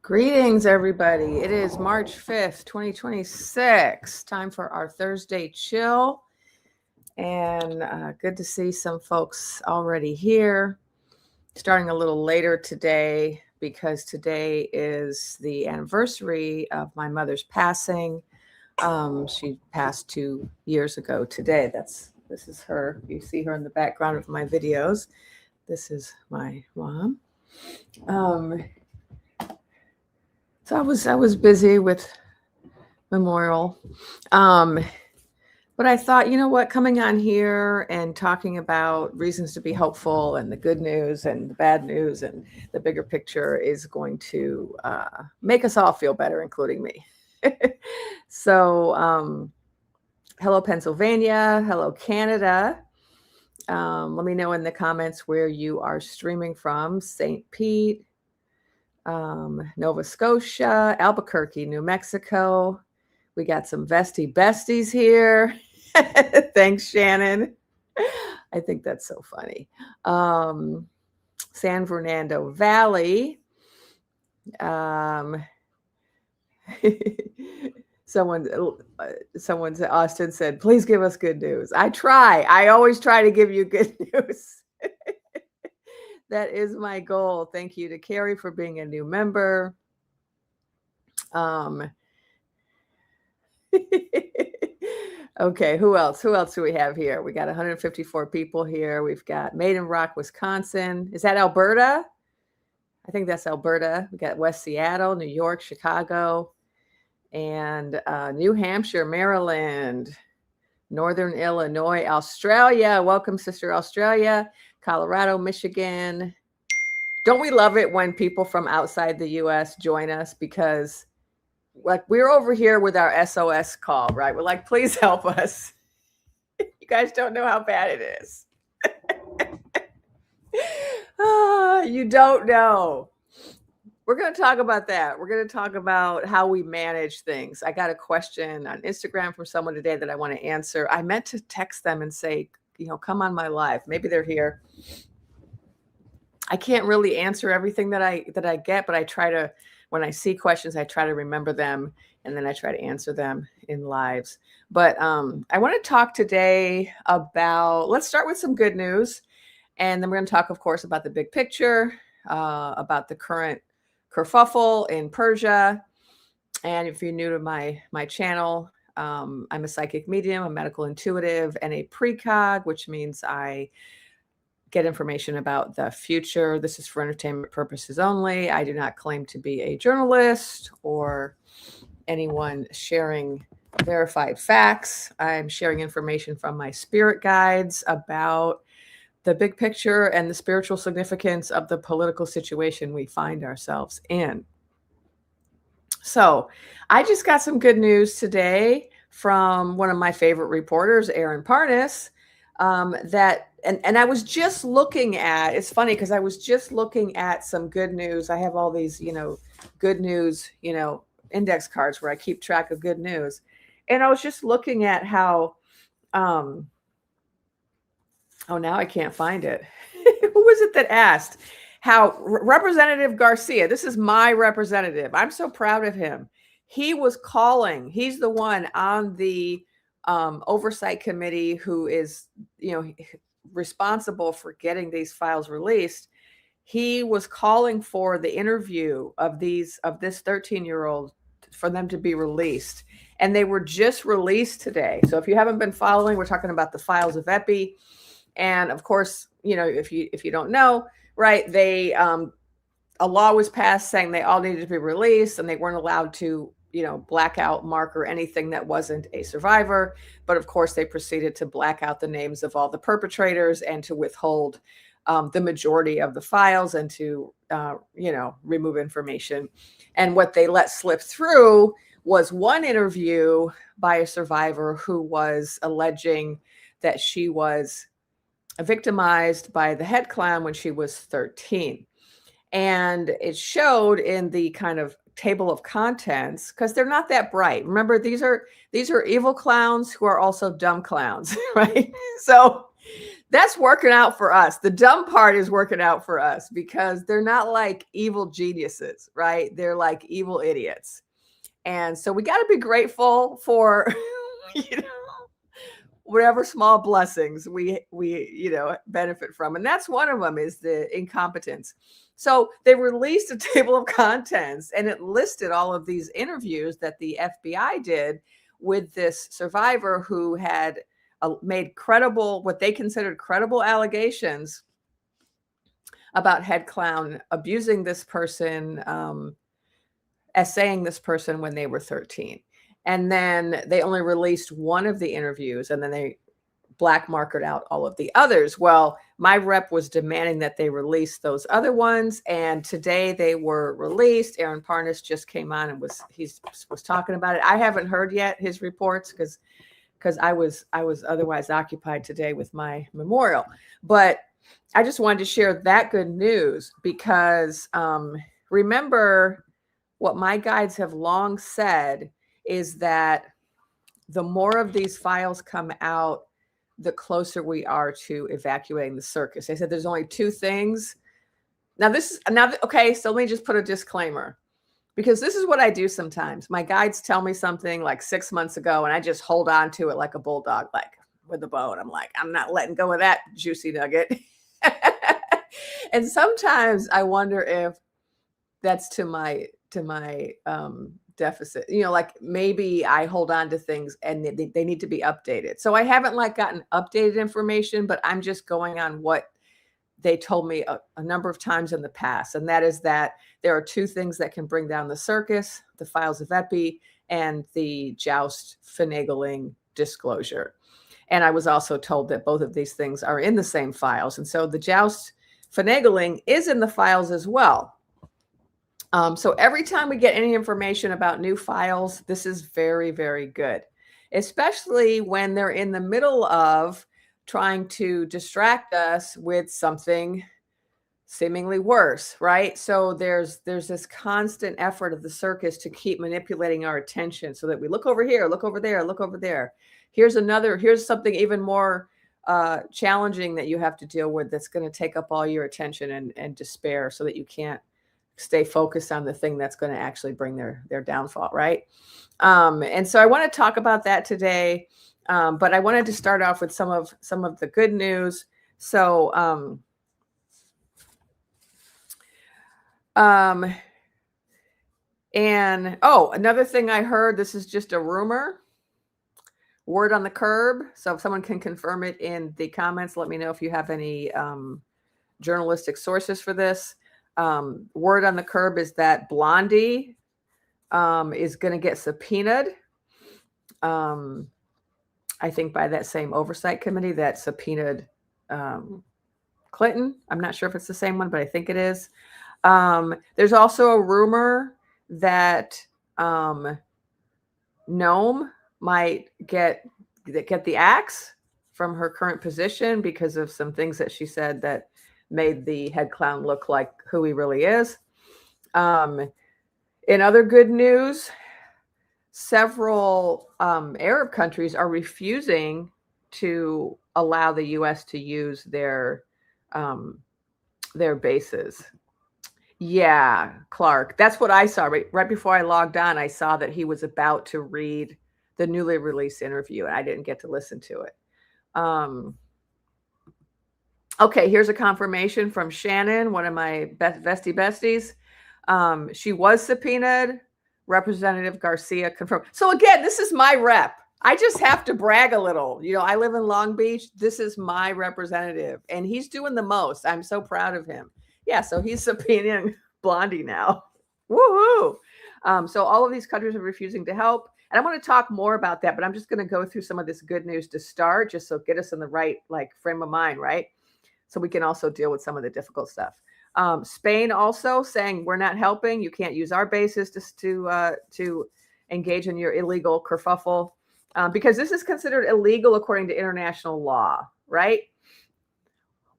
Greetings, everybody. It is March 5th, 2026. Time for our Thursday chill. And good to see some folks already here. Starting a little later today because today is the anniversary of my mother's passing. She passed 2 years ago today. This is her. You see her in the background of my videos. This is my mom. So I was busy with memorial. But I thought, you know what, coming on here and talking about reasons to be hopeful and the good news and the bad news and the bigger picture is going to make us all feel better, including me. So, hello, Pennsylvania. Hello, Canada. Let me know in the comments where you are streaming from. St. Pete, Nova Scotia, Albuquerque, New Mexico. We got some vestie besties here. Thanks, Shannon. I think that's so funny. San Fernando Valley. Someone, Austin said, please give us good news. I always try to give you good news. That is my goal. Thank you to Carrie for being a new member. Okay, who else? Who else do we have here? We got 154 people here. We've got Maiden Rock, Wisconsin. Is that Alberta? I think that's Alberta. We got West Seattle, New York, Chicago, and New Hampshire, Maryland, Northern Illinois, Australia. Welcome, Sister Australia. Colorado, Michigan. Don't we love it when people from outside the U.S. join us? Because like we're over here with our SOS call, right? We're like, please help us. You guys don't know how bad it is. You don't know. We're going to talk about that. We're going to talk about how we manage things. I got a question on Instagram from someone today that I want to answer. I meant to text them and say, come on my live. Maybe they're here. I can't really answer everything that I get, but I try to, when I see questions, I try to remember them and then I try to answer them in lives. But I want to talk today about, let's start with some good news. And then we're going to talk, of course, about the big picture, about the current kerfuffle in Persia. And if you're new to my channel, I'm a psychic medium, a medical intuitive, and a precog, which means I get information about the future. This is for entertainment purposes only. I do not claim to be a journalist or anyone sharing verified facts. I'm sharing information from my spirit guides about the big picture and the spiritual significance of the political situation we find ourselves in. So I just got some good news today from one of my favorite reporters, Aaron Pettiness, and I was just looking at, it's funny because I was just looking at some good news. I have all these, good news, index cards where I keep track of good news. And I was just looking at how, oh, now I can't find it. Who was it that asked? How Representative Garcia, this is my representative. I'm so proud of him. He was calling. He's the one on the oversight committee who is, responsible for getting these files released. He was calling for the interview of this 13-year-old for them to be released. And they were just released today. So if you haven't been following, we're talking about the files of Epi. And of course, if you don't know, right, they a law was passed saying they all needed to be released and they weren't allowed to, blackout, mark, or anything that wasn't a survivor. But of course, they proceeded to black out the names of all the perpetrators and to withhold the majority of the files and to, remove information. And what they let slip through was one interview by a survivor who was alleging that she was victimized by the head clown when she was 13. And it showed in the kind of table of contents because they're not that bright. Remember, these are evil clowns who are also dumb clowns, right? So That's working out for us. The dumb part is working out for us because they're not like evil geniuses, right? They're like evil idiots. And so we got to be grateful for, you know, whatever small blessings we benefit from. And that's one of them, is the incompetence. So they released a table of contents and it listed all of these interviews that the FBI did with this survivor who had made credible, what they considered credible allegations about head clown abusing this person, essaying this person when they were 13. And then they only released one of the interviews and then they black markered out all of the others. Well, my rep was demanding that they release those other ones. And today they were released. Aaron Parnas just came on and was talking about it. I haven't heard yet his reports because I was otherwise occupied today with my memorial. But I just wanted to share that good news because remember what my guides have long said is that the more of these files come out, the closer we are to evacuating the circus. They said there's only two things. Okay, so let me just put a disclaimer, because this is what I do sometimes. My guides tell me something like 6 months ago, and I just hold on to it like a bulldog, like with a bone. I'm like, I'm not letting go of that juicy nugget. And sometimes I wonder if that's to my deficit, like maybe I hold on to things and they need to be updated. So I haven't gotten updated information, but I'm just going on what they told me a number of times in the past. And that is that there are two things that can bring down the circus: the files of Epi and the joust finagling disclosure. And I was also told that both of these things are in the same files. And so the joust finagling is in the files as well. So every time we get any information about new files, this is very, very good, especially when they're in the middle of trying to distract us with something seemingly worse, right? So there's this constant effort of the circus to keep manipulating our attention so that we look over here, look over there, look over there. Here's something even more challenging that you have to deal with that's going to take up all your attention and despair so that you can't stay focused on the thing that's going to actually bring their downfall, right? And so I want to talk about that today, but I wanted to start off with some of the good news. So, another thing I heard, this is just a rumor, word on the curb. So if someone can confirm it in the comments, let me know if you have any journalistic sources for this. Word on the curb is that Blondie is going to get subpoenaed. I think by that same oversight committee that subpoenaed Clinton. I'm not sure if it's the same one, but I think it is. There's also a rumor that Noam might get the axe from her current position because of some things that she said that made the head clown look like who he really is. In other good news, several Arab countries are refusing to allow the U.S. to use their bases. Yeah, Clark. That's what I saw right before I logged on. I saw that he was about to read the newly released interview, and I didn't get to listen to it. Okay, here's a confirmation from Shannon, one of my besties. She was subpoenaed. Representative Garcia confirmed. So again, this is my rep. I just have to brag a little. I live in Long Beach. This is my representative, and he's doing the most. I'm so proud of him. Yeah, so he's subpoenaing Blondie now. Woohoo! So all of these countries are refusing to help. And I want to talk more about that, but I'm just going to go through some of this good news to start, just so get us in the right frame of mind, right? So we can also deal with some of the difficult stuff. Spain also saying we're not helping. You can't use our bases to engage in your illegal kerfuffle because this is considered illegal according to international law, right?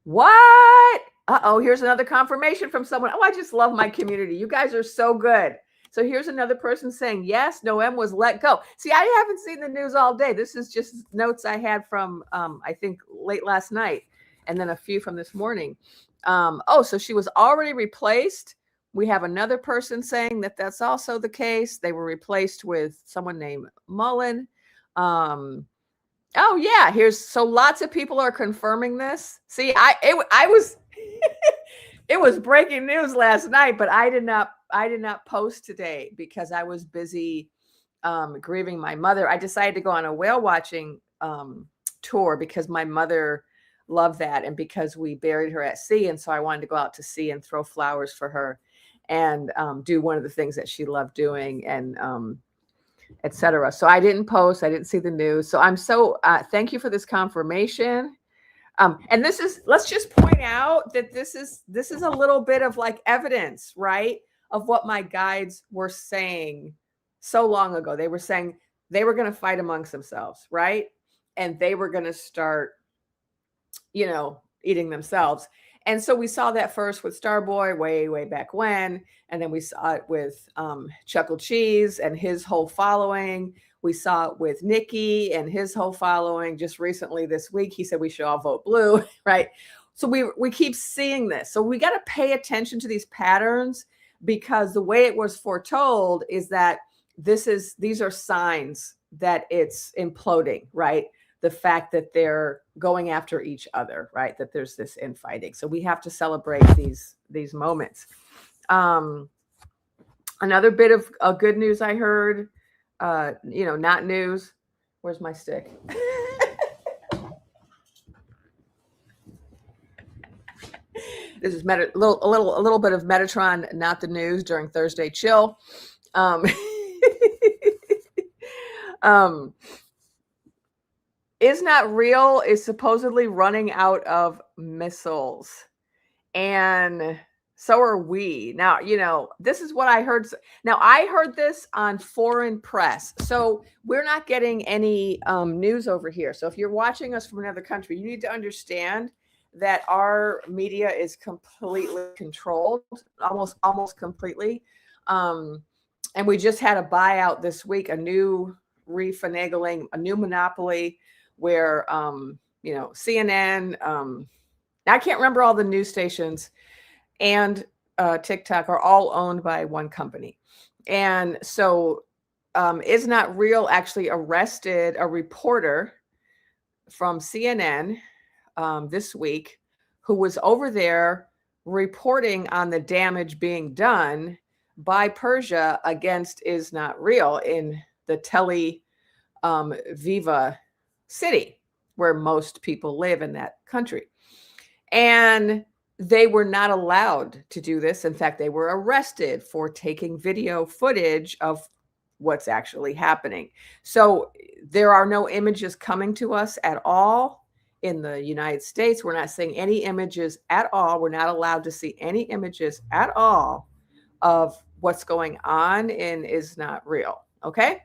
What? Uh-oh, here's another confirmation from someone. Oh, I just love my community. You guys are so good. So here's another person saying, yes, Noam was let go. See, I haven't seen the news all day. This is just notes I had from, I think, late last night. and then a few from this morning. Oh, so she was already replaced. We have another person saying that that's also the case. They were replaced with someone named Mullen. Oh yeah, so lots of people are confirming this. See, I was it was breaking news last night, but I did not post today because I was busy grieving my mother. I decided to go on a whale watching tour because my mother loved that, and because we buried her at sea, and so I wanted to go out to sea and throw flowers for her, and do one of the things that she loved doing, and etc. So I didn't post. I didn't see the news. So I'm so thank you for this confirmation. And this is, let's just point out that this is a little bit of like evidence, right, of what my guides were saying so long ago. They were saying they were going to fight amongst themselves, right? And they were going to start, eating themselves. And so we saw that first with Starboy way back when, and then we saw it with Chuckle Cheese and his whole following. We saw it with Nikki and his whole following. Just recently this week, he said we should all vote blue, right? So we keep seeing this. So we got to pay attention to these patterns, because the way it was foretold is that these are signs that it's imploding, right? The fact that they're going after each other, right? That there's this infighting. So we have to celebrate these moments. Another bit of good news I heard, not news. Where's my stick? This is a little bit of Metatron, not the news, during Thursday Chill. Is Not Real is supposedly running out of missiles, and so are we. Now, this is what I heard. Now, I heard this on foreign press. So we're not getting any news over here. So if you're watching us from another country, you need to understand that our media is completely controlled, almost completely. And we just had a buyout this week, a new refinagling, a new monopoly where, CNN, I can't remember all the news stations, and TikTok are all owned by one company. And so Is Not Real actually arrested a reporter from CNN this week who was over there reporting on the damage being done by Persia against Is Not Real in the Tel Aviv city, where most people live in that country. And they were not allowed to do this. In fact, they were arrested for taking video footage of what's actually happening. So there are no images coming to us at all in the United States. We're not seeing any images at all. We're not allowed to see any images at all of what's going on in Is Not Real. Okay?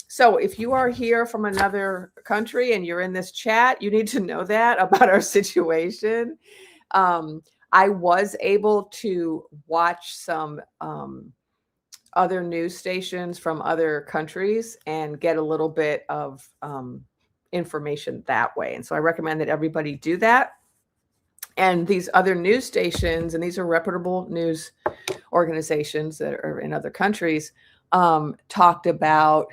So if you are here from another country and you're in this chat, you need to know that about our situation. I was able to watch some other news stations from other countries and get a little bit of information that way. And so I recommend that everybody do that. And these other news stations, and these are reputable news organizations that are in other countries, talked about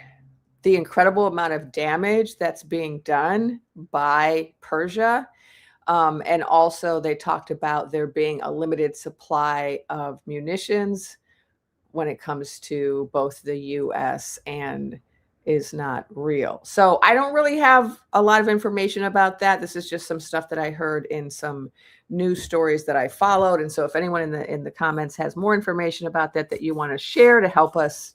the incredible amount of damage that's being done by Persia. And also they talked about there being a limited supply of munitions when it comes to both the US and Is Not Real. So I don't really have a lot of information about that. This is just some stuff that I heard in some news stories that I followed. And so if anyone in the comments has more information about that you want to share to help us,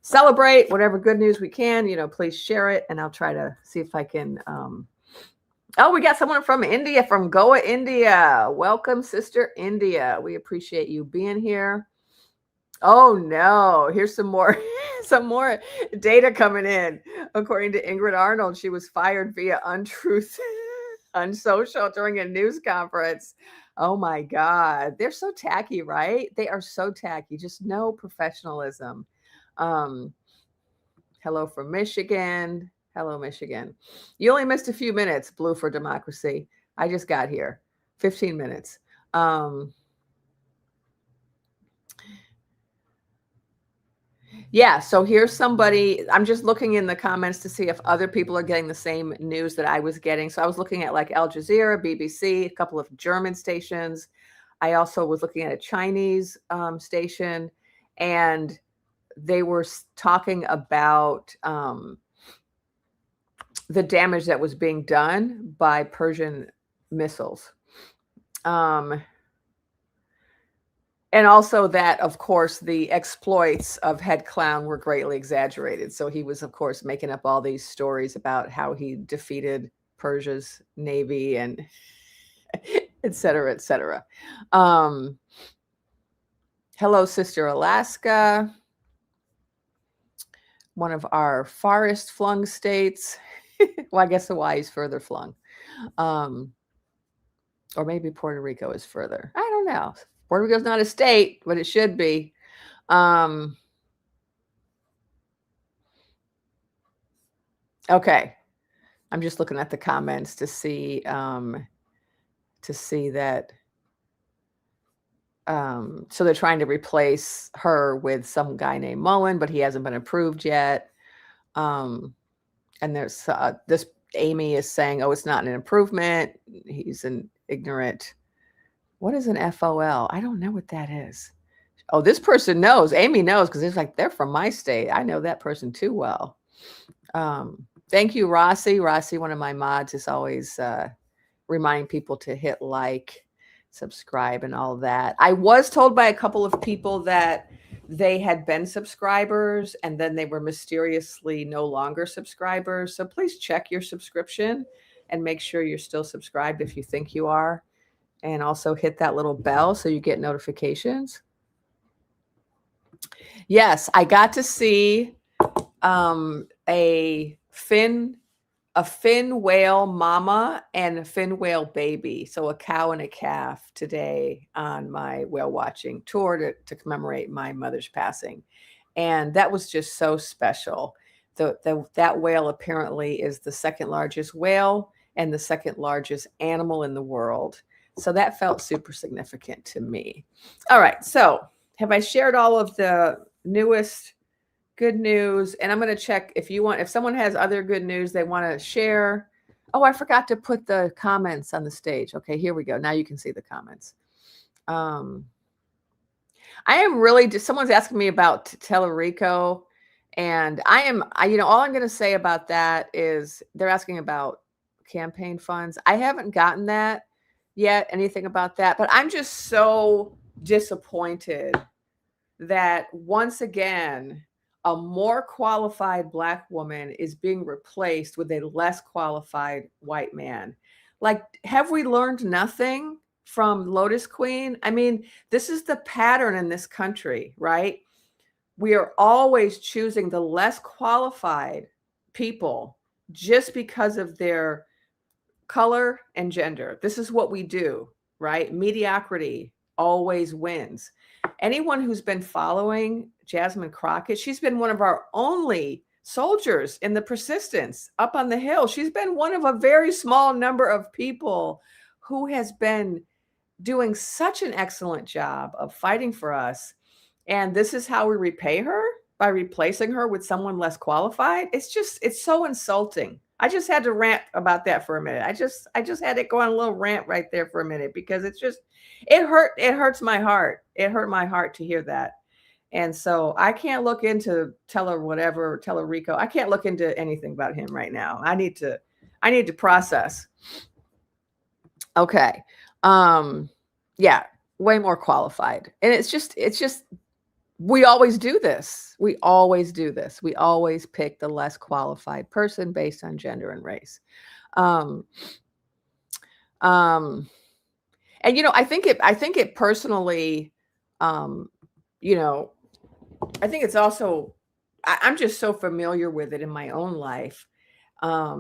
celebrate whatever good news we can, please share it. And I'll try to see if I can. Oh, we got someone from India, from Goa, India. Welcome, Sister India. We appreciate you being here. Oh no, here's some more data coming in. According to Ingrid Arnold, she was fired via untruth on social during a news conference. Oh my God. They're so tacky, right? They are so tacky. Just no professionalism. Hello from Michigan. Hello, Michigan. You only missed a few minutes, Blue for Democracy. I just got here. 15 minutes. Yeah, so here's somebody. I'm just looking in the comments to see if other people are getting the same news that I was getting. So I was looking at like Al Jazeera, BBC, a couple of German stations. I also was looking at a Chinese station, and they were talking about the damage that was being done by Persian missiles. And also that, of course, the exploits of Head Clown were greatly exaggerated. So he was, of course, making up all these stories about how he defeated Persia's navy and et cetera, et cetera. Hello, Sister Alaska, one of our farthest flung states. Well, I guess Hawaii is further flung. Or maybe Puerto Rico is further. I don't know. Puerto Rico's not a state, but it should be. Okay. I'm just looking at the comments to see that. So they're trying to replace her with some guy named Mullen, but he hasn't been approved yet. And there's this Amy is saying, oh, it's not an improvement. He's an ignorant. What is an FOL? I don't know what that is. Oh, this person knows. Amy knows, because it's like, they're from my state. I know that person too well. Thank you, Rossi. Rossi, one of my mods, is always reminding people to hit like, subscribe, and all that. I was told by a couple of people that they had been subscribers and then they were mysteriously no longer subscribers. So please check your subscription and make sure you're still subscribed if you think you are. And also hit that little bell so you get notifications. Yes, I got to see a fin whale mama and a fin whale baby. So a cow and a calf today on my whale watching tour to commemorate my mother's passing. And that was just so special. That whale apparently is the second largest whale and the second largest animal in the world. So that felt super significant to me. All right. So have I shared all of the newest good news? And I'm going to check if someone has other good news they want to share. Oh, I forgot to put the comments on the stage. Okay, here we go. Now you can see the comments. I am really just, someone's asking me about Tellurico, and all I'm going to say about that is they're asking about campaign funds. I haven't gotten that yet, anything about that, but I'm just so disappointed that once again, a more qualified Black woman is being replaced with a less qualified white man. Like, have we learned nothing from Lotus Queen? I mean, this is the pattern in this country, right? We are always choosing the less qualified people just because of their color and gender. This is what we do, right? Mediocrity always wins. Anyone who's been following Jasmine Crockett, she's been one of our only soldiers in the persistence up on the Hill. She's been one of a very small number of people who has been doing such an excellent job of fighting for us. And this is how we repay her, by replacing her with someone less qualified. It's so insulting. I just had to rant about that for a minute. I just had to go on a little rant right there for a minute, because it hurts my heart. It hurt my heart to hear that. And so I can't look into Tellurico. I can't look into anything about him right now. I need to process. Okay. Yeah, way more qualified. And it's just we always do this. We always pick the less qualified person based on gender and race. And I think it personally, I think it's also, I'm just so familiar with it in my own life. I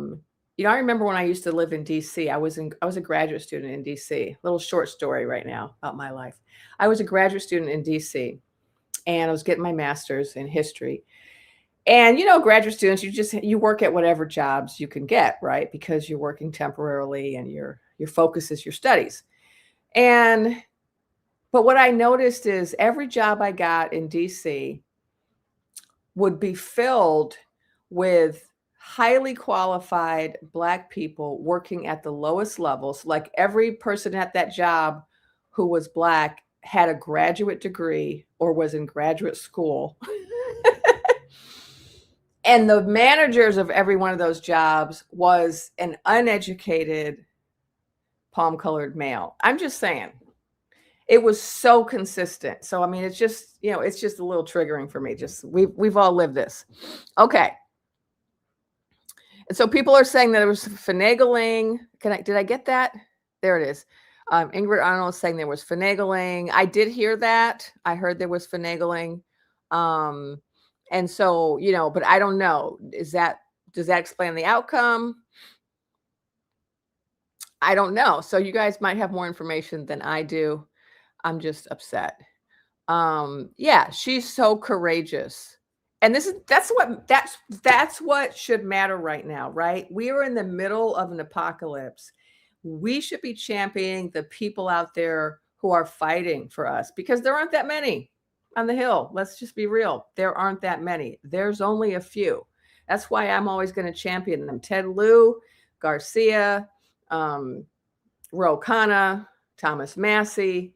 remember when I used to live in DC, I was a graduate student in DC. Little short story right now about my life. I was a graduate student in DC, and I was getting my master's in history. And, graduate students, you work at whatever jobs you can get, right? Because you're working temporarily and you're Your focus is your studies. But what I noticed is every job I got in DC would be filled with highly qualified Black people working at the lowest levels. Like every person at that job who was Black had a graduate degree or was in graduate school. And the managers of every one of those jobs was an uneducated, palm-colored male. I'm just saying. It was so consistent. So I mean, it's just, it's just a little triggering for me. Just we've all lived this. Okay. And so people are saying that there was finagling. Did I get that? There it is. Ingrid Arnold is saying there was finagling. I did hear that. I heard there was finagling. And so, but I don't know. Does that explain the outcome? I don't know. So you guys might have more information than I do. I'm just upset. Yeah, she's so courageous. And that's what should matter right now, right? We are in the middle of an apocalypse. We should be championing the people out there who are fighting for us, because there aren't that many on the Hill. Let's just be real. There aren't that many. There's only a few. That's why I'm always going to champion them. Ted Lieu, Garcia, Ro Khanna, Thomas Massey,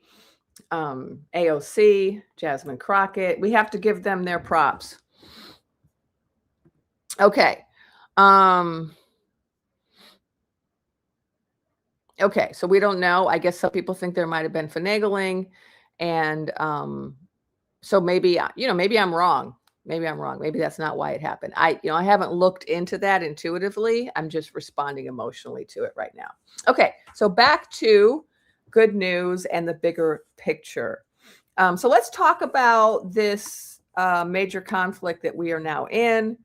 AOC, Jasmine Crockett. We have to give them their props. Okay. Okay, so we don't know. I guess some people think there might have been finagling, and so maybe maybe I'm wrong. Maybe I'm wrong. Maybe that's not why it happened. I haven't looked into that intuitively. I'm just responding emotionally to it right now. Okay, so back to good news and the bigger picture. So let's talk about this major conflict that we are now in,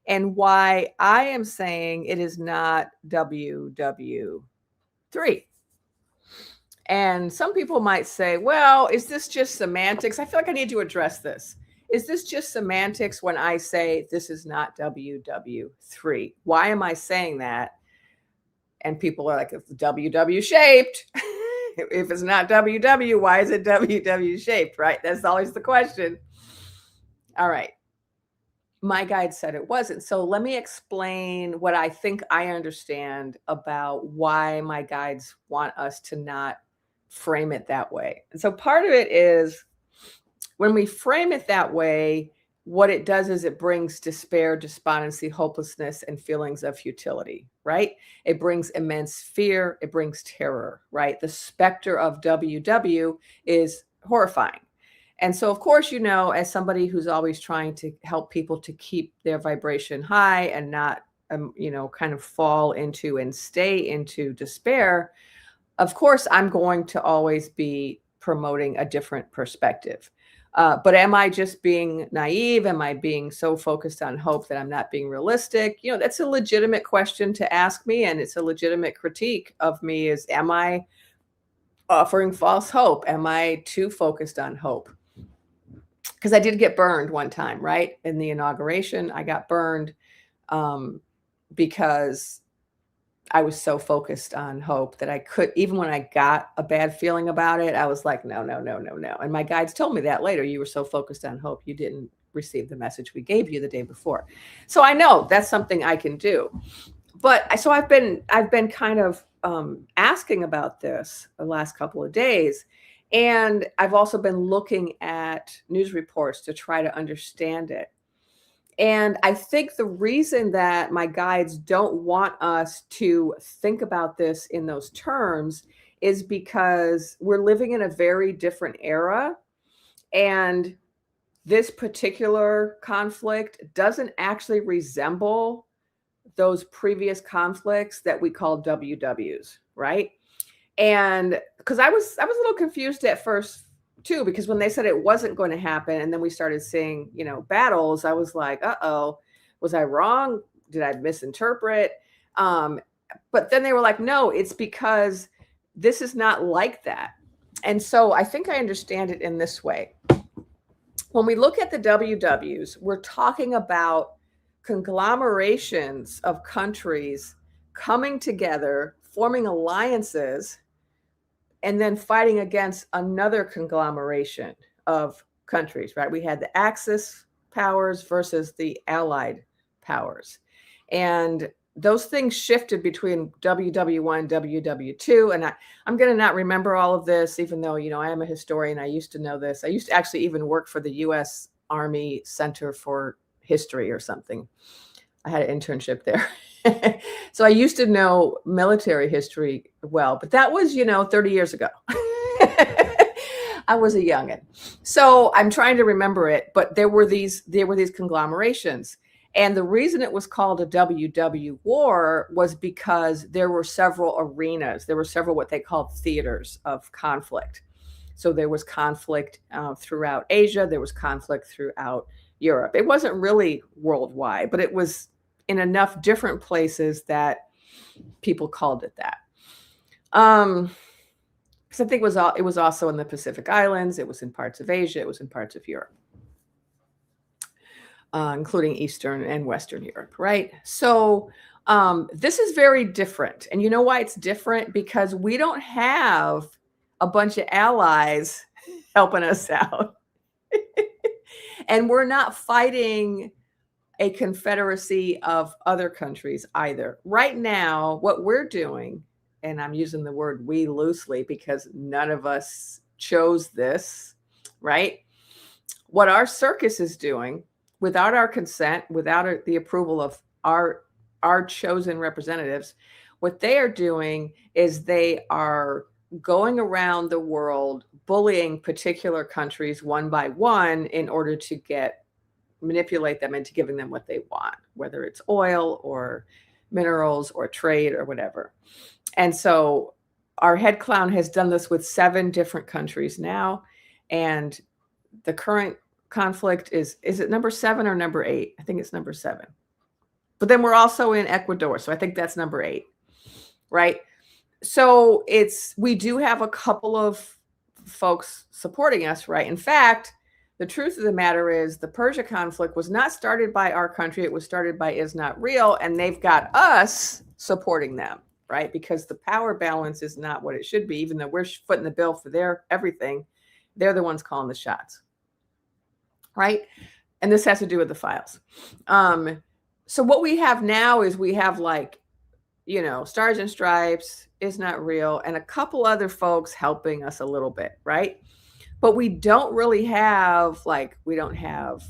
and why I am saying it is not WW3. And some people might say, well, is this just semantics? I feel like I need to address this. Is this just semantics when I say this is not WW3? Why am I saying that? And people are like, it's WW shaped. If it's not WW, why is it WW shaped, right? That's always the question. All right. My guide said it wasn't. So let me explain what I think I understand about why my guides want us to not frame it that way. And so part of it is when we frame it that way, what it does is it brings despair, despondency, hopelessness, and feelings of futility, right? It brings immense fear. It brings terror, right? The specter of WW is horrifying. And so, of course, as somebody who's always trying to help people to keep their vibration high and not, kind of fall into and stay into despair, of course, I'm going to always be promoting a different perspective. But am I just being naive? Am I being so focused on hope that I'm not being realistic? That's a legitimate question to ask me. And it's a legitimate critique of me is, am I offering false hope? Am I too focused on hope? Because I did get burned one time, right? In the inauguration, I got burned because I was so focused on hope that I could, even when I got a bad feeling about it, I was like, no. And my guides told me that later. You were so focused on hope, you didn't receive the message we gave you the day before. So I know that's something I can do. But so I've been kind of asking about this the last couple of days. And I've also been looking at news reports to try to understand it. And I think the reason that my guides don't want us to think about this in those terms is because we're living in a very different era. And this particular conflict doesn't actually resemble those previous conflicts that we call WWs, right? And because I was a little confused at first too, because when they said it wasn't going to happen and then we started seeing, battles, I was like, uh-oh, was I wrong? Did I misinterpret? But then they were like, no, it's because this is not like that. And so I think I understand it in this way. When we look at the WWs, we're talking about conglomerations of countries coming together forming alliances and then fighting against another conglomeration of countries, right? We had the Axis powers versus the Allied powers. And those things shifted between WW1, WW2. And I'm going to not remember all of this, even though, I am a historian. I used to know this. I used to actually even work for the U.S. Army Center for History or something. I had an internship there. So I used to know military history well, but that was, 30 years ago. I was a youngin'. So I'm trying to remember it, but there were these conglomerations. And the reason it was called a WW war was because there were several arenas. There were several what they called theaters of conflict. So there was conflict throughout Asia. There was conflict throughout Europe. It wasn't really worldwide, but it was in enough different places that people called it that. Because I think it was also in the Pacific Islands. It was in parts of Asia. It was in parts of Europe. Including Eastern and Western Europe, right? So this is very different. And you know why it's different? Because we don't have a bunch of allies helping us out. And we're not fighting a confederacy of other countries either. Right now, what we're doing, and I'm using the word we loosely because none of us chose this, right? What our circus is doing, without our consent, without the approval of our chosen representatives, what they are doing is they are going around the world bullying particular countries one by one in order to manipulate them into giving them what they want, whether it's oil or minerals or trade or whatever. And so our head clown has done this with 7 different countries now. And the current conflict is it number 7 or number 8? I think it's number 7. But then we're also in Ecuador. So I think that's number 8, right? So we do have a couple of folks supporting us, right? In fact, the truth of the matter is the Persia conflict was not started by our country. It was started by Is Not Real, and they've got us supporting them, right? Because the power balance is not what it should be, even though we're footing the bill for their everything. They're the ones calling the shots, right? And this has to do with the files. So what we have now is we have Stars and Stripes, Is Not Real, and a couple other folks helping us a little bit, right? But we don't really have, we don't have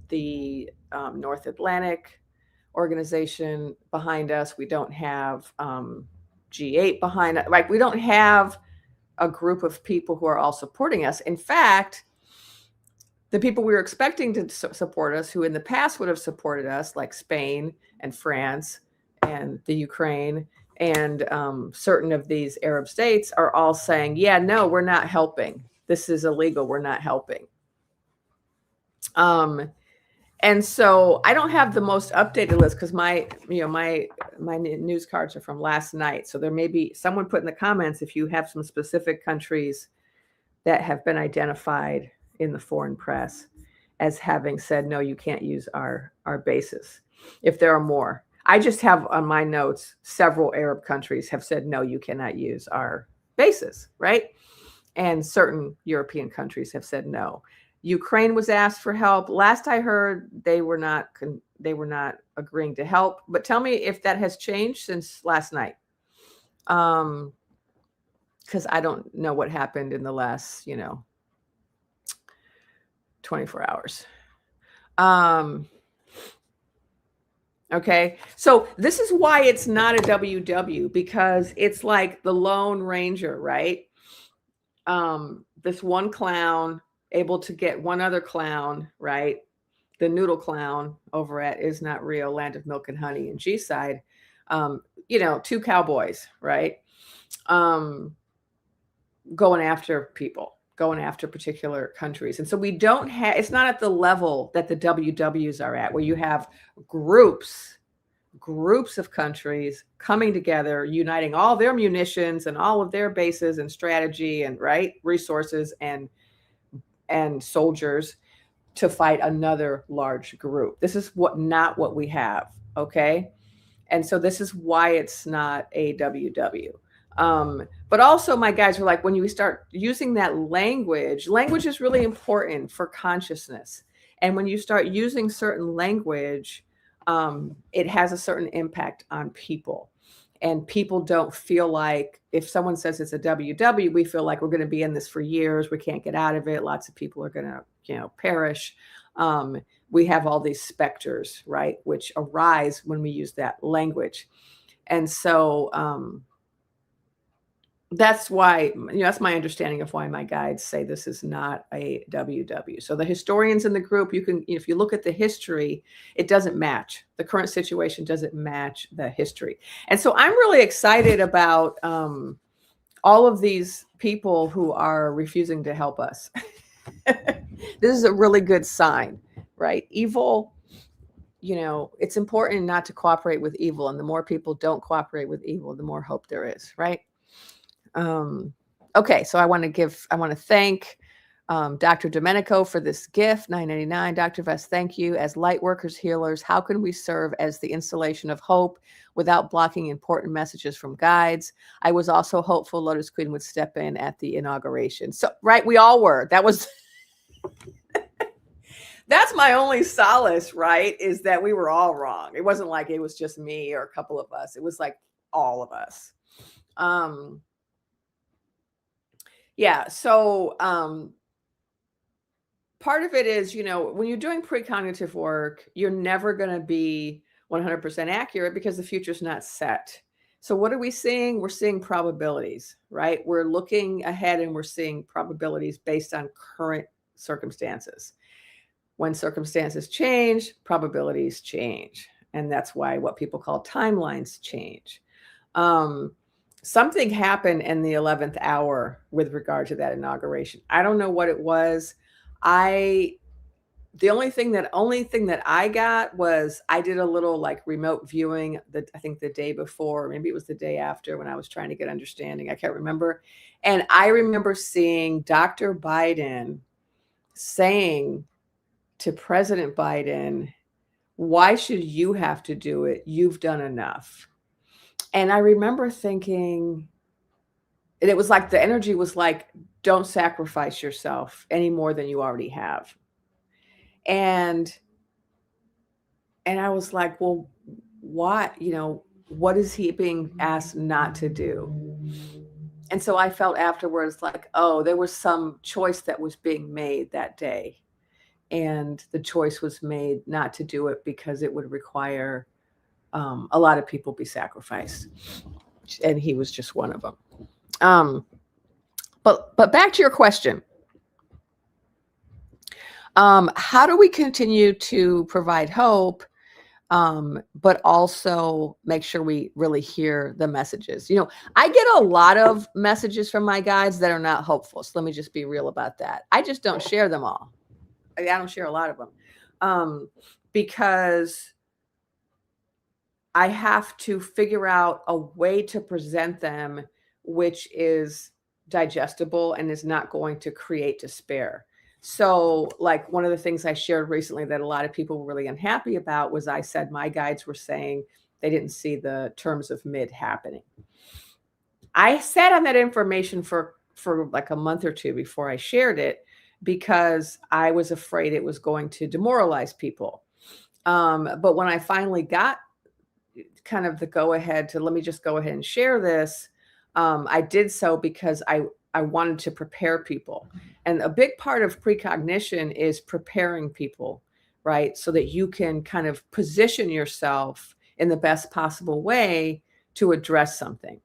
the North Atlantic organization behind us. We don't have G8 behind us. We don't have a group of people who are all supporting us. In fact, the people we were expecting to support us, who in the past would have supported us, like Spain and France and the Ukraine and certain of these Arab states, are all saying, yeah, no, we're not helping. This is illegal. We're not helping. And so I don't have the most updated list because my news cards are from last night. So there may be someone put in the comments if you have some specific countries that have been identified in the foreign press as having said, no, you can't use our bases. If there are more, I just have on my notes, several Arab countries have said, no, you cannot use our bases, right? And certain European countries have said no. Ukraine was asked for help. Last I heard, they were not agreeing to help. But tell me if that has changed since last night, because I don't know what happened in the last 24 hours. Okay, so this is why it's not a WW, because it's like the Lone Ranger, right? This one clown able to get one other clown, right? The noodle clown over at Is Not Real, Land of Milk and Honey and G-Side, 2 cowboys, right? Going after people, going after particular countries. And so we don't have, it's not at the level that the WWs are at, where you have groups of countries coming together, uniting all their munitions and all of their bases and strategy and resources and soldiers to fight another large group. This is not what we have. Okay. And so this is why it's not AWW. But also my guys were like, when you start using that language is really important for consciousness. And when you start using certain language, it has a certain impact on people. And people don't feel like, if someone says it's a WW, we feel like we're going to be in this for years. We can't get out of it. Lots of people are going to, perish. We have all these specters, right, which arise when we use that language. And so that's why, that's my understanding of why my guides say this is not a WW. So the historians in the group, you can, if you look at the history, it doesn't match. The current situation doesn't match the history. And so I'm really excited about all of these people who are refusing to help us. This is a really good sign, right? Evil, it's important not to cooperate with evil. And the more people don't cooperate with evil, the more hope there is, right? Okay, so I want to thank Dr. Domenico for this gift, $9.99. Dr. Vest, thank you. As light workers, healers, how can we serve as the installation of hope without blocking important messages from guides? I was also hopeful Lotus Queen would step in at the inauguration. So, right, we all were. That was... That's my only solace, right, is that we were all wrong. It wasn't like it was just me or a couple of us. It was like all of us. Yeah, so part of it is, when you're doing precognitive work, you're never going to be 100% accurate because the future's not set. So what are we seeing? We're seeing probabilities, right? We're looking ahead and we're seeing probabilities based on current circumstances. When circumstances change, probabilities change. And that's why what people call timelines change. Something happened in the 11th hour with regard to that inauguration. I don't know what it was. The only thing that I got was I did a little like remote viewing I think the day before, maybe it was the day after, when I was trying to get understanding. I can't remember. And I remember seeing Dr. Biden saying to President Biden, why should you have to do it? You've done enough. And I remember thinking, and it was like the energy was like, don't sacrifice yourself any more than you already have. And I was like, well, what is he being asked not to do? And so I felt afterwards like, oh, there was some choice that was being made that day. And the choice was made not to do it because it would require a lot of people be sacrificed. And he was just one of them. But back to your question. How do we continue to provide hope, but also make sure we really hear the messages? I get a lot of messages from my guides that are not hopeful. So let me just be real about that. I just don't share them all. I don't share a lot of them because I have to figure out a way to present them which is digestible and is not going to create despair. So like one of the things I shared recently that a lot of people were really unhappy about was I said my guides were saying they didn't see the terms of mid happening. I sat on that information for like a month or two before I shared it because I was afraid it was going to demoralize people. But when I finally got kind of the go ahead to let me just go ahead and share this, I did so because I wanted to prepare people. And a big part of precognition is preparing people, right? So that you can kind of position yourself in the best possible way to address something,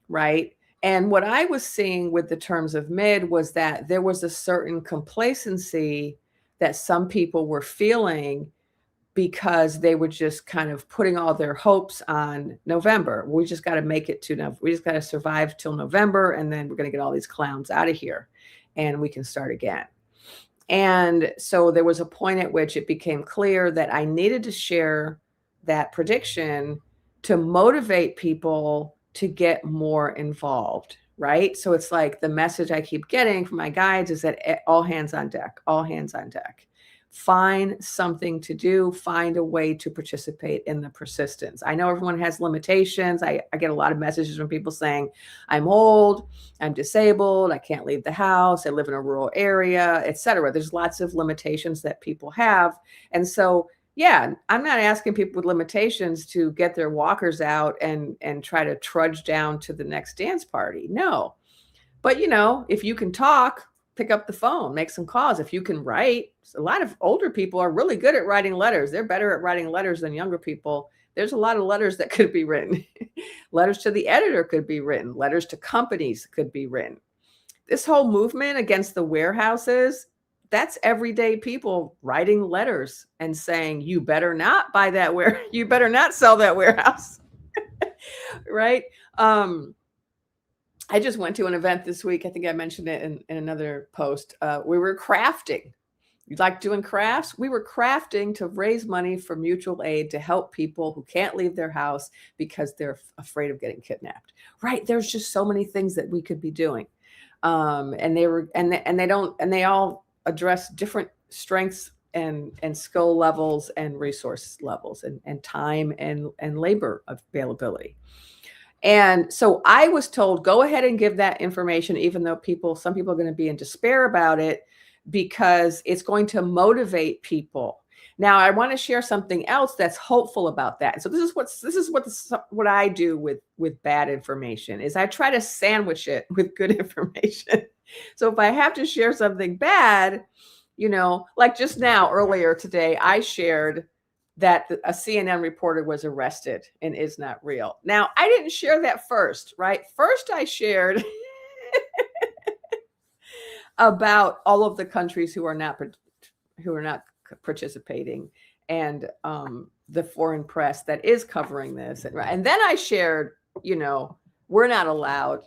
right? And what I was seeing with the terms of mid was that there was a certain complacency that some people were feeling because they were just kind of putting all their hopes on November. We just got to make it to, we just got to survive till November, and then we're going to get all these clowns out of here and we can start again. And so there was a point at which it became clear that I needed to share that prediction to motivate people to get more involved, right? So it's like the message I keep getting from my guides is that all hands on deck, all hands on deck. find something to do, find a way to participate in the persistence. I know everyone has limitations. I get a lot of messages from people saying, I'm old, I'm disabled, I can't leave the house, I live in a rural area, etc. There's lots of limitations that people have. And so, yeah, I'm not asking people with limitations to get their walkers out and try to trudge down to the next dance party. No. But, if you can talk, pick up the phone, make some calls. If you can write, a lot of older people are really good at writing letters. They're better at writing letters than younger people. There's a lot of letters that could be written. Letters to the editor could be written. Letters to companies could be written. This whole movement against the warehouses, that's everyday people writing letters and saying, you better not buy that you better not sell that warehouse. Right? I just went to an event this week. I think I mentioned it in another post. We were crafting. You like doing crafts? We were crafting to raise money for mutual aid to help people who can't leave their house because they're afraid of getting kidnapped. Right? There's just so many things that we could be doing, and they all address different strengths and skill levels and resource levels and time and labor availability. And so I was told, go ahead and give that information, even though some people are going to be in despair about it, because it's going to motivate people. Now, I want to share something else that's hopeful about that. So this is what I do with bad information is I try to sandwich it with good information. So if I have to share something bad, like just now, earlier today, I shared that a CNN reporter was arrested and is not real. Now, I didn't share that first, right? First, I shared about all of the countries who are not participating and the foreign press that is covering this. And then I shared, we're not allowed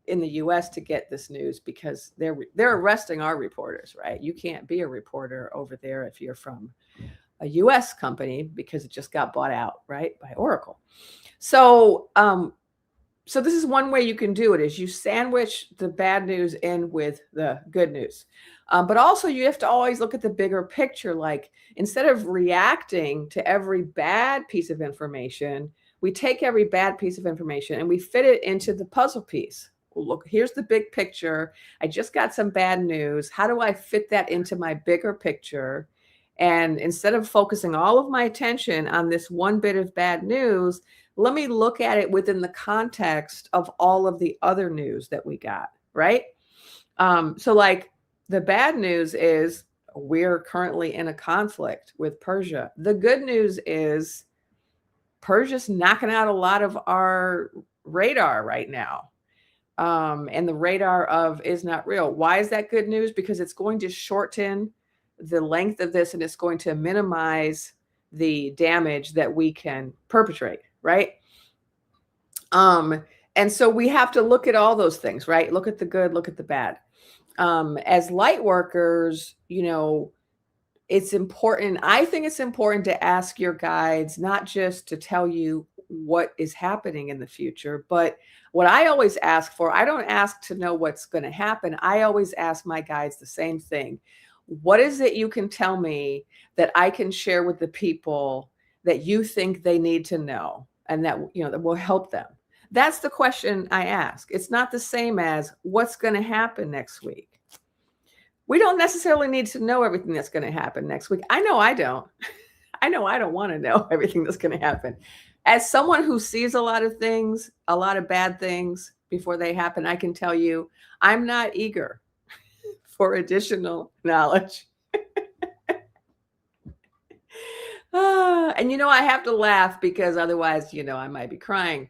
in the US to get this news because they're arresting our reporters, right? You can't be a reporter over there if you're from a US company because it just got bought out, right, by Oracle. So so this is one way you can do it is you sandwich the bad news in with the good news. But also you have to always look at the bigger picture. Like instead of reacting to every bad piece of information, we take every bad piece of information and we fit it into the puzzle piece. Well, look, here's the big picture. I just got some bad news. How do I fit that into my bigger picture? And instead of focusing all of my attention on this one bit of bad news, let me look at it within the context of all of the other news that we got, right? So like the bad news is we're currently in a conflict with Persia. The good news is Persia's knocking out a lot of our radar right now. And the radar of is not real. Why is that good news? Because it's going to shorten the length of this and it's going to minimize the damage that we can perpetrate, right? And so we have to look at all those things, right? Look at the good, look at the bad. As light workers, it's important. I think it's important to ask your guides, not just to tell you what is happening in the future, but what I always ask for, I don't ask to know what's going to happen. I always ask my guides the same thing. What is it you can tell me that I can share with the people that you think they need to know and that, that will help them? That's the question I ask. It's not the same as what's going to happen next week. We don't necessarily need to know everything that's going to happen next week. I know I don't. I know I don't want to know everything that's going to happen. As someone who sees a lot of things, a lot of bad things before they happen, I can tell you I'm not eager for additional knowledge. And I have to laugh because otherwise, I might be crying.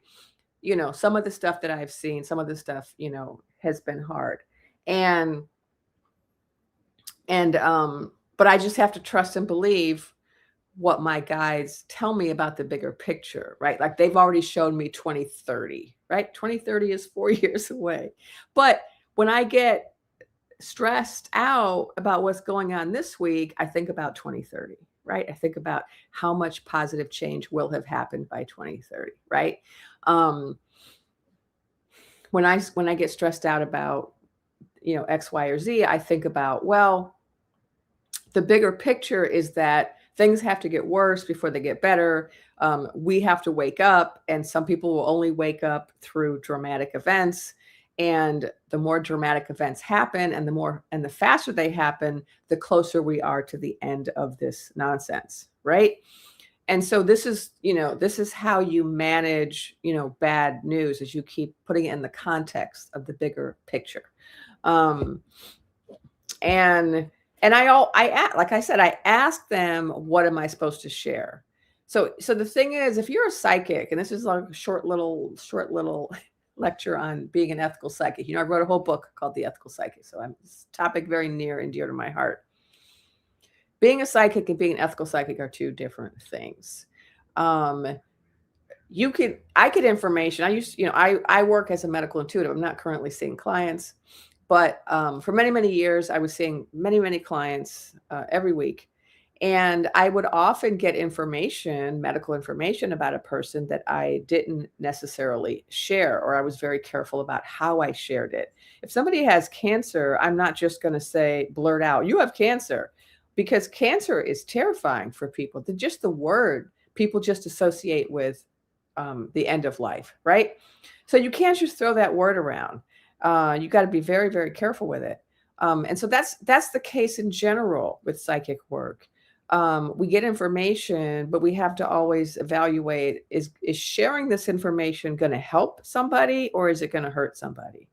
Some of the stuff that I've seen, some of the stuff, has been hard. But I just have to trust and believe what my guides tell me about the bigger picture, right? Like they've already shown me 2030, right? 2030 is 4 years away. But when I get stressed out about what's going on this week, I think about 2030, right? I think about how much positive change will have happened by 2030, right? When I get stressed out about, X, Y, or Z, I think about, well, the bigger picture is that things have to get worse before they get better. We have to wake up, and some people will only wake up through dramatic events. And the more dramatic events happen, and the faster they happen, the closer we are to the end of this nonsense, right? And so this is how you manage, bad news, is you keep putting it in the context of the bigger picture. Um, and like I said, I asked them, what am I supposed to share? So the thing is, if you're a psychic, and this is like a short little lecture on being an ethical psychic. I wrote a whole book called The Ethical Psychic. So this topic very near and dear to my heart. Being a psychic and being an ethical psychic are two different things. I get information. I work as a medical intuitive. I'm not currently seeing clients, but for many, many years, I was seeing many, many clients every week. And I would often get medical information about a person that I didn't necessarily share, or I was very careful about how I shared it. If somebody has cancer, I'm not just going to blurt out, you have cancer, because cancer is terrifying for people. Just the word people just associate with the end of life, right? So you can't just throw that word around. You got to be very, very careful with it. And so that's the case in general with psychic work. We get information, but we have to always evaluate, is sharing this information going to help somebody, or is it going to hurt somebody?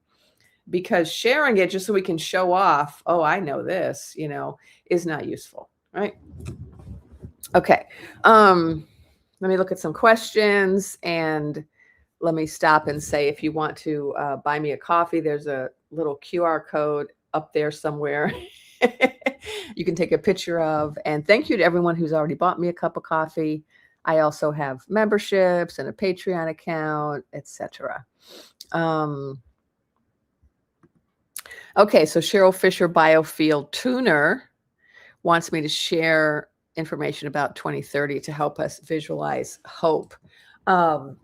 Because sharing it just so we can show off, oh, I know this, is not useful, right? Okay. Let me look at some questions, and let me stop and say, if you want to buy me a coffee, there's a little QR code up there somewhere you can take a picture of. And thank you to everyone who's already bought me a cup of coffee. I also have memberships and a Patreon account, etc. Okay, so Cheryl Fisher Biofield Tuner wants me to share information about 2030 to help us visualize hope. I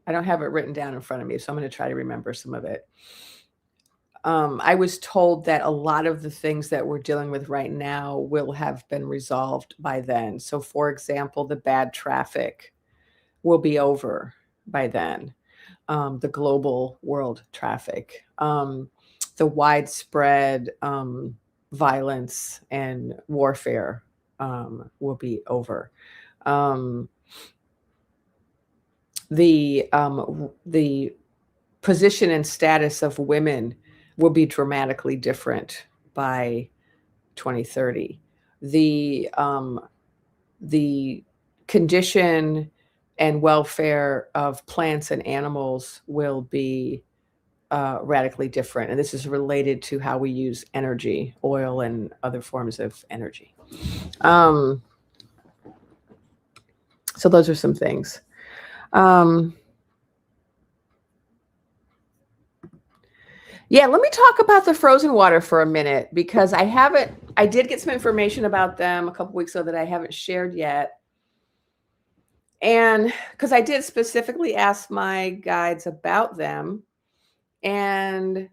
don't have it written down in front of me, so I'm going to try to remember some of it. I was told that a lot of the things that we're dealing with right now will have been resolved by then. So, for example, the bad traffic will be over by then. The global world traffic, the widespread violence and warfare will be over. The position and status of women will be dramatically different by 2030. The condition and welfare of plants and animals will be radically different. And this is related to how we use energy, oil, and other forms of energy. So those are some things. Yeah, let me talk about the frozen water for a minute, because I did get some information about them a couple weeks ago that I haven't shared yet. And because I did specifically ask my guides about them. And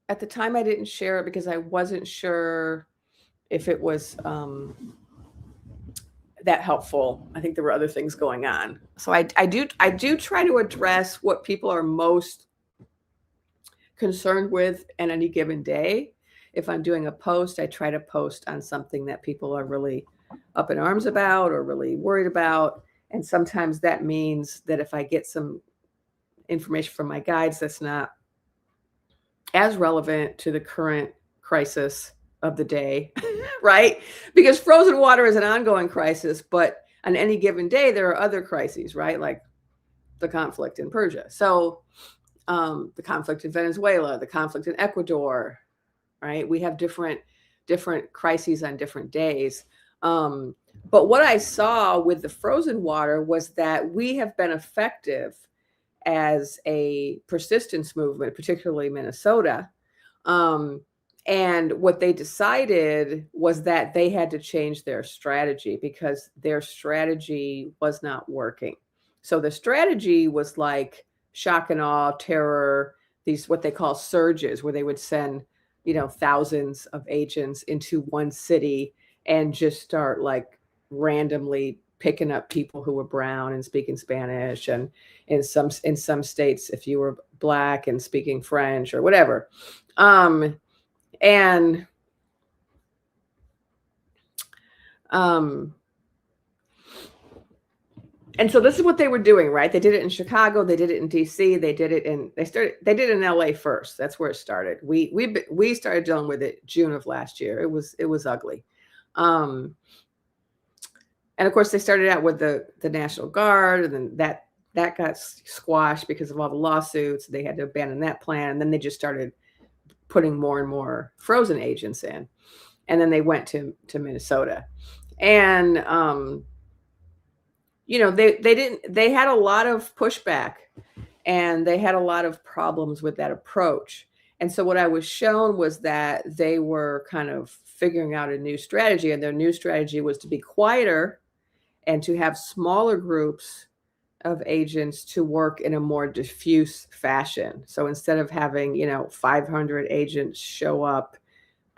at the time I didn't share it because I wasn't sure if it was that helpful. I think there were other things going on. So I do try to address what people are most concerned with in any given day. If I'm doing a post, I try to post on something that people are really up in arms about or really worried about. And sometimes that means that if I get some information from my guides that's not as relevant to the current crisis of the day, right? Because frozen water is an ongoing crisis, but on any given day, there are other crises, right? Like the conflict in Persia. So the conflict in Venezuela, the conflict in Ecuador, right? We have different crises on different days. But what I saw with the frozen water was that we have been effective as a persistence movement, particularly Minnesota. And what they decided was that they had to change their strategy because their strategy was not working. So the strategy was like shock and awe, terror, these what they call surges, where they would send thousands of agents into one city and just start like randomly picking up people who were brown and speaking Spanish, and in some states, if you were Black and speaking French or whatever. And so this is what they were doing, right? They did it in Chicago, they did it in DC, they did it in LA first. That's where it started. We started dealing with it June of last year. It was ugly. And of course, they started out with the National Guard, and then that got squashed because of all the lawsuits. They had to abandon that plan, and then they just started putting more and more frozen agents in, and then they went to Minnesota, and they had a lot of pushback, and they had a lot of problems with that approach. And so what I was shown was that they were kind of figuring out a new strategy, and their new strategy was to be quieter and to have smaller groups of agents to work in a more diffuse fashion. So instead of having, 500 agents show up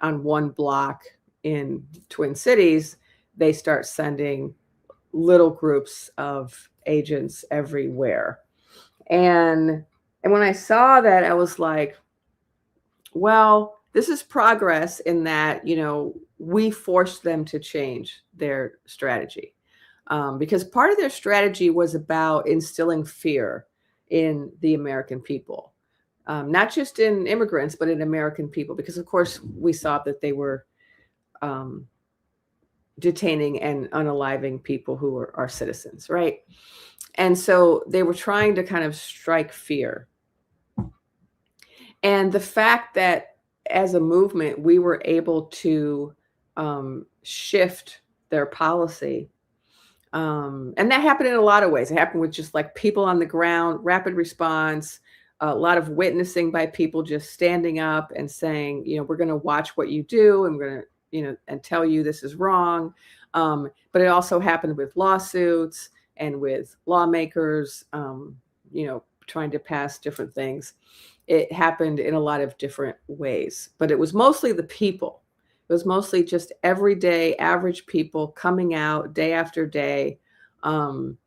on one block in Twin Cities, they start sending little groups of agents everywhere. And when I saw that, I was like, well, this is progress in that, we forced them to change their strategy. Because part of their strategy was about instilling fear in the American people, not just in immigrants, but in American people, because of course we saw that they were detaining and unaliving people who are our citizens, right? And so they were trying to kind of strike fear. And the fact that as a movement, we were able to shift their policy. And that happened in a lot of ways. It happened with just like people on the ground, rapid response, a lot of witnessing by people just standing up and saying, we're going to watch what you do, and we're going to, and tell you this is wrong. But it also happened with lawsuits and with lawmakers, trying to pass different things. It happened in a lot of different ways, but it was mostly the people. It was mostly just everyday average people coming out day after day, and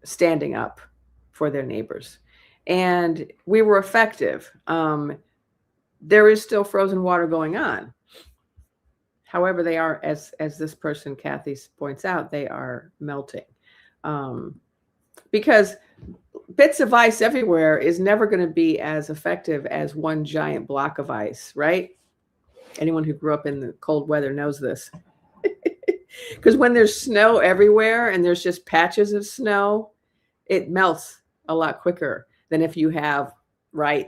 standing up for their neighbors. And we were effective. There is still frozen water going on. However, they are, as this person, Kathy, points out, they are melting. Because bits of ice everywhere is never going to be as effective as one giant block of ice, right? Anyone who grew up in the cold weather knows this. Because when there's snow everywhere and there's just patches of snow, it melts a lot quicker than if you have,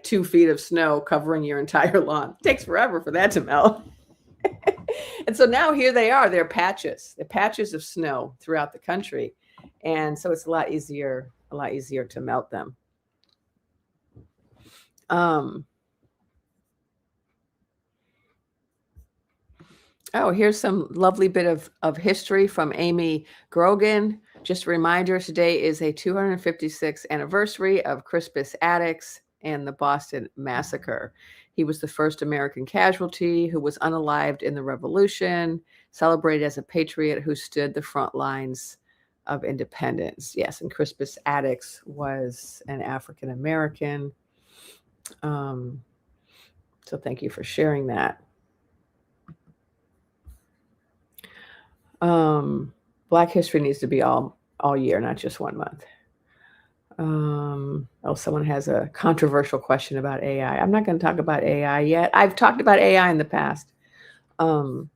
2 feet of snow covering your entire lawn. It takes forever for that to melt. And so now here they are, they're patches of snow throughout the country. And so it's a lot easier to melt them. Oh, here's some lovely bit of history from Amy Grogan. Just a reminder, today is a 256th anniversary of Crispus Attucks and the Boston Massacre. He was the first American casualty who was unalived in the Revolution, celebrated as a patriot who stood the front lines of independence. Yes, and Crispus Attucks was an African American. So thank you for sharing that. Black history needs to be all year, not just 1 month. Someone has a controversial question about AI. I'm not going to talk about AI yet. I've talked about AI in the past, but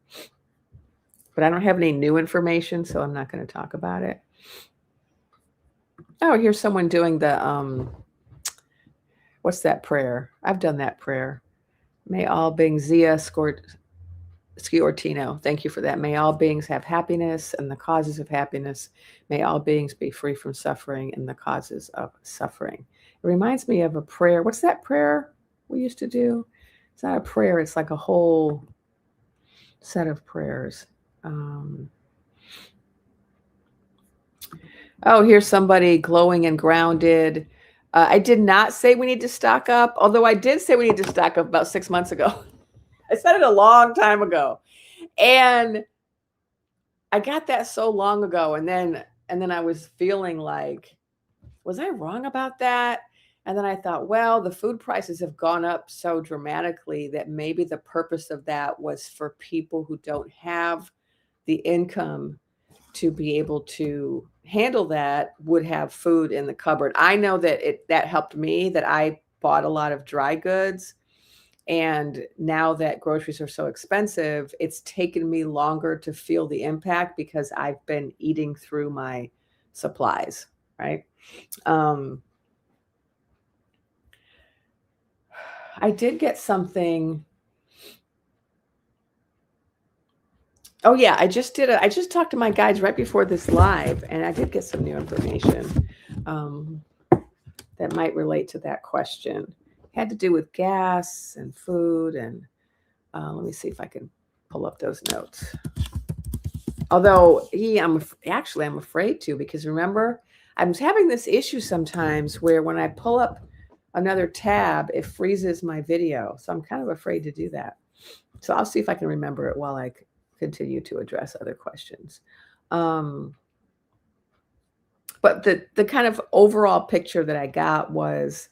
I don't have any new information, so I'm not going to talk about it. Oh, here's someone doing the, what's that prayer? I've done that prayer. May all beings, Zia Sciortino, thank you for that. May all beings have happiness and the causes of happiness. May all beings be free from suffering and the causes of suffering. It reminds me of a prayer. What's that prayer we used to do? It's not a prayer. It's like a whole set of prayers. Oh, here's somebody glowing and grounded. I did not say we need to stock up, although I did say we need to stock up about 6 months ago. I said it a long time ago. And I got that so long ago. And then I was feeling like, was I wrong about that? And then I thought, well, the food prices have gone up so dramatically that maybe the purpose of that was for people who don't have the income to be able to handle that, would have food in the cupboard. I know that that helped me, that I bought a lot of dry goods. And now that groceries are so expensive, it's taken me longer to feel the impact because I've been eating through my supplies, right? I did get something. Oh yeah, I just talked to my guides right before this live, and I did get some new information that might relate to that question. It had to do with gas and food, and let me see if I can pull up those notes. Although I'm afraid to, because remember, I'm having this issue sometimes where when I pull up another tab, it freezes my video. So I'm kind of afraid to do that. So I'll see if I can remember it while I continue to address other questions. But the kind of overall picture that I got was,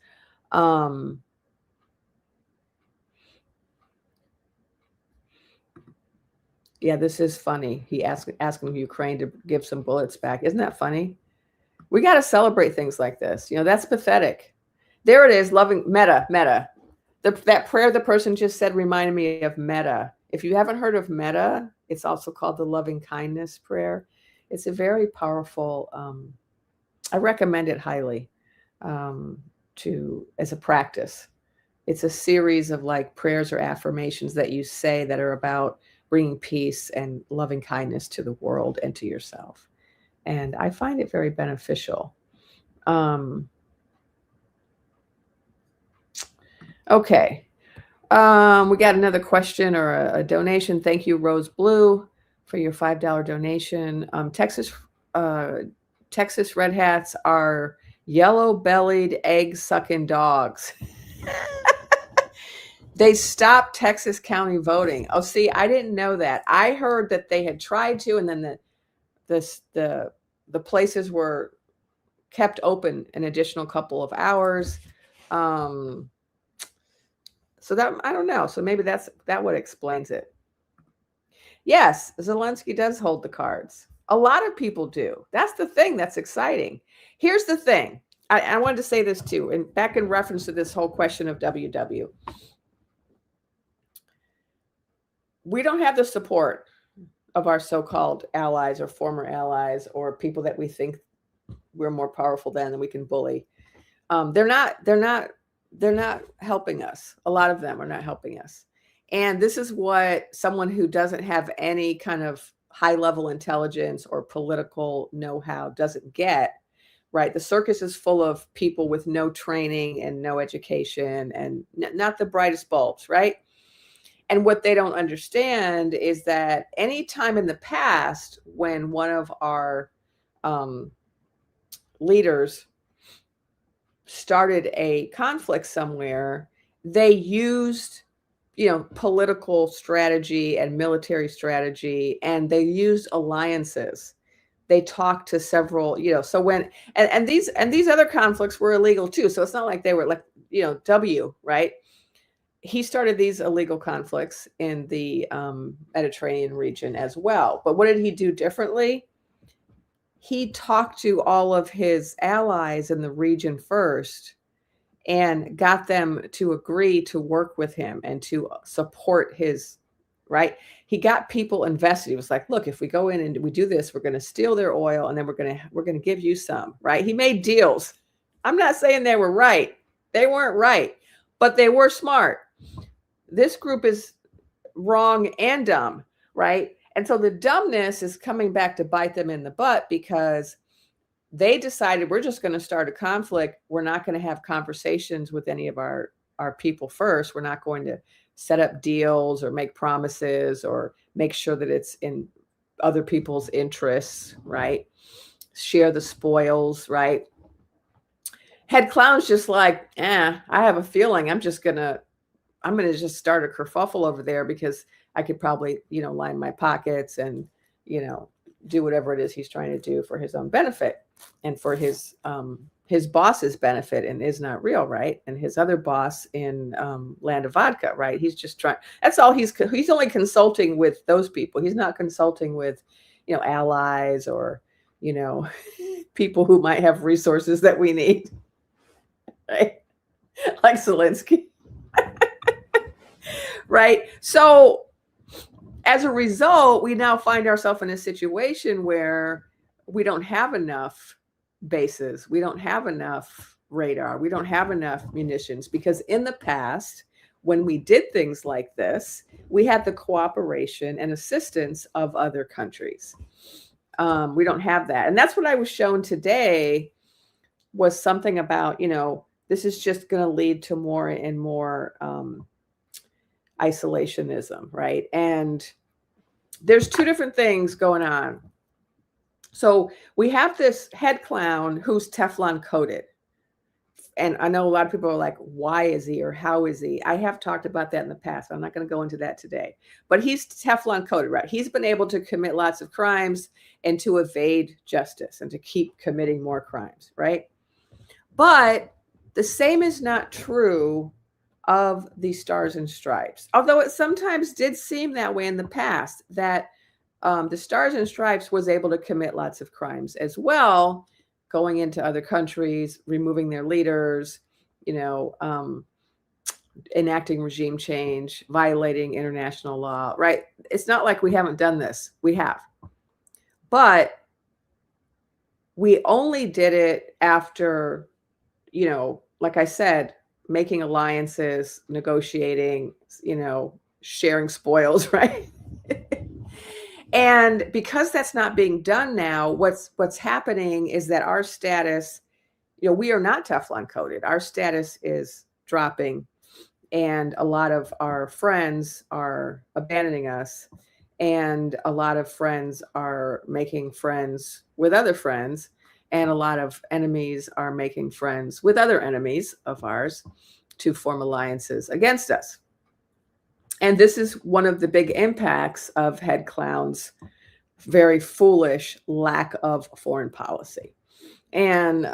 yeah, this is funny. He asking Ukraine to give some bullets back. Isn't that funny? We got to celebrate things like this. That's pathetic. There it is, loving meta. That prayer the person just said reminded me of meta. If you haven't heard of meta, it's also called the loving kindness prayer. It's a very powerful, I recommend it highly as a practice. It's a series of like prayers or affirmations that you say that are about bringing peace and loving kindness to the world and to yourself. And I find it very beneficial. Okay. We got another question or a donation. Thank you, Rose Blue, for your $5 donation. Texas Red Hats are yellow-bellied, egg-sucking dogs. They stopped Texas County voting. Oh, see, I didn't know that. I heard that they had tried to, and then the places were kept open an additional couple of hours. So that, I don't know. So maybe that what explains it. Yes, Zelensky does hold the cards. A lot of people do. That's the thing that's exciting. Here's the thing. I wanted to say this too, and back in reference to this whole question of WW. We don't have the support of our so-called allies or former allies or people that we think we're more powerful than and we can bully. They're not helping us. A lot of them are not helping us. And this is what someone who doesn't have any kind of high-level intelligence or political know-how doesn't get, right? The circus is full of people with no training and no education and not the brightest bulbs, right? And what they don't understand is that any time in the past when one of our leaders started a conflict somewhere, they used, political strategy and military strategy, and they used alliances. They talked to several, so when, and these other conflicts were illegal too. So it's not like they were like, right? He started these illegal conflicts in the Mediterranean region as well. But what did he do differently? He talked to all of his allies in the region first and got them to agree to work with him and to support his, right? He got people invested. He was like, look, if we go in and we do this, we're going to steal their oil and then we're going to give you some, right? He made deals. I'm not saying they were right. They weren't right, but they were smart. This group is wrong and dumb, right? And so the dumbness is coming back to bite them in the butt because they decided we're just going to start a conflict. We're not going to have conversations with any of our people first. We're not going to set up deals or make promises or make sure that it's in other people's interests, right? Share the spoils, right? Head clown's just like, I have a feeling I'm gonna just start a kerfuffle over there because I could probably, line my pockets and, do whatever it is he's trying to do for his own benefit and for his boss's benefit and is not real, right? And his other boss in Land of Vodka, right? He's just trying. That's all he's only consulting with those people. He's not consulting with, allies or, people who might have resources that we need, right? Like Zelensky. Right. So as a result, we now find ourselves in a situation where we don't have enough bases. We don't have enough radar. We don't have enough munitions because in the past, when we did things like this, we had the cooperation and assistance of other countries. We don't have that. And that's what I was shown today was something about, this is just going to lead to more and more isolationism, right? And there's two different things going on. So we have this head clown who's Teflon coated. And I know a lot of people are like, why is he or how is he? I have talked about that in the past. I'm not going to go into that today. But he's Teflon coated, right? He's been able to commit lots of crimes and to evade justice and to keep committing more crimes, right? But the same is not true of the Stars and Stripes, although it sometimes did seem that way in the past, that the Stars and Stripes was able to commit lots of crimes as well, going into other countries, removing their leaders, enacting regime change, violating international law, right? It's not like we haven't done this. We have. But we only did it after, like I said, making alliances, negotiating, sharing spoils, right? And because that's not being done now, what's happening is that our status, we are not Teflon coated. Our status is dropping, and a lot of our friends are abandoning us, and a lot of friends are making friends with other friends, and a lot of enemies are making friends with other enemies of ours to form alliances against us. And this is one of the big impacts of head clown's very foolish lack of foreign policy. And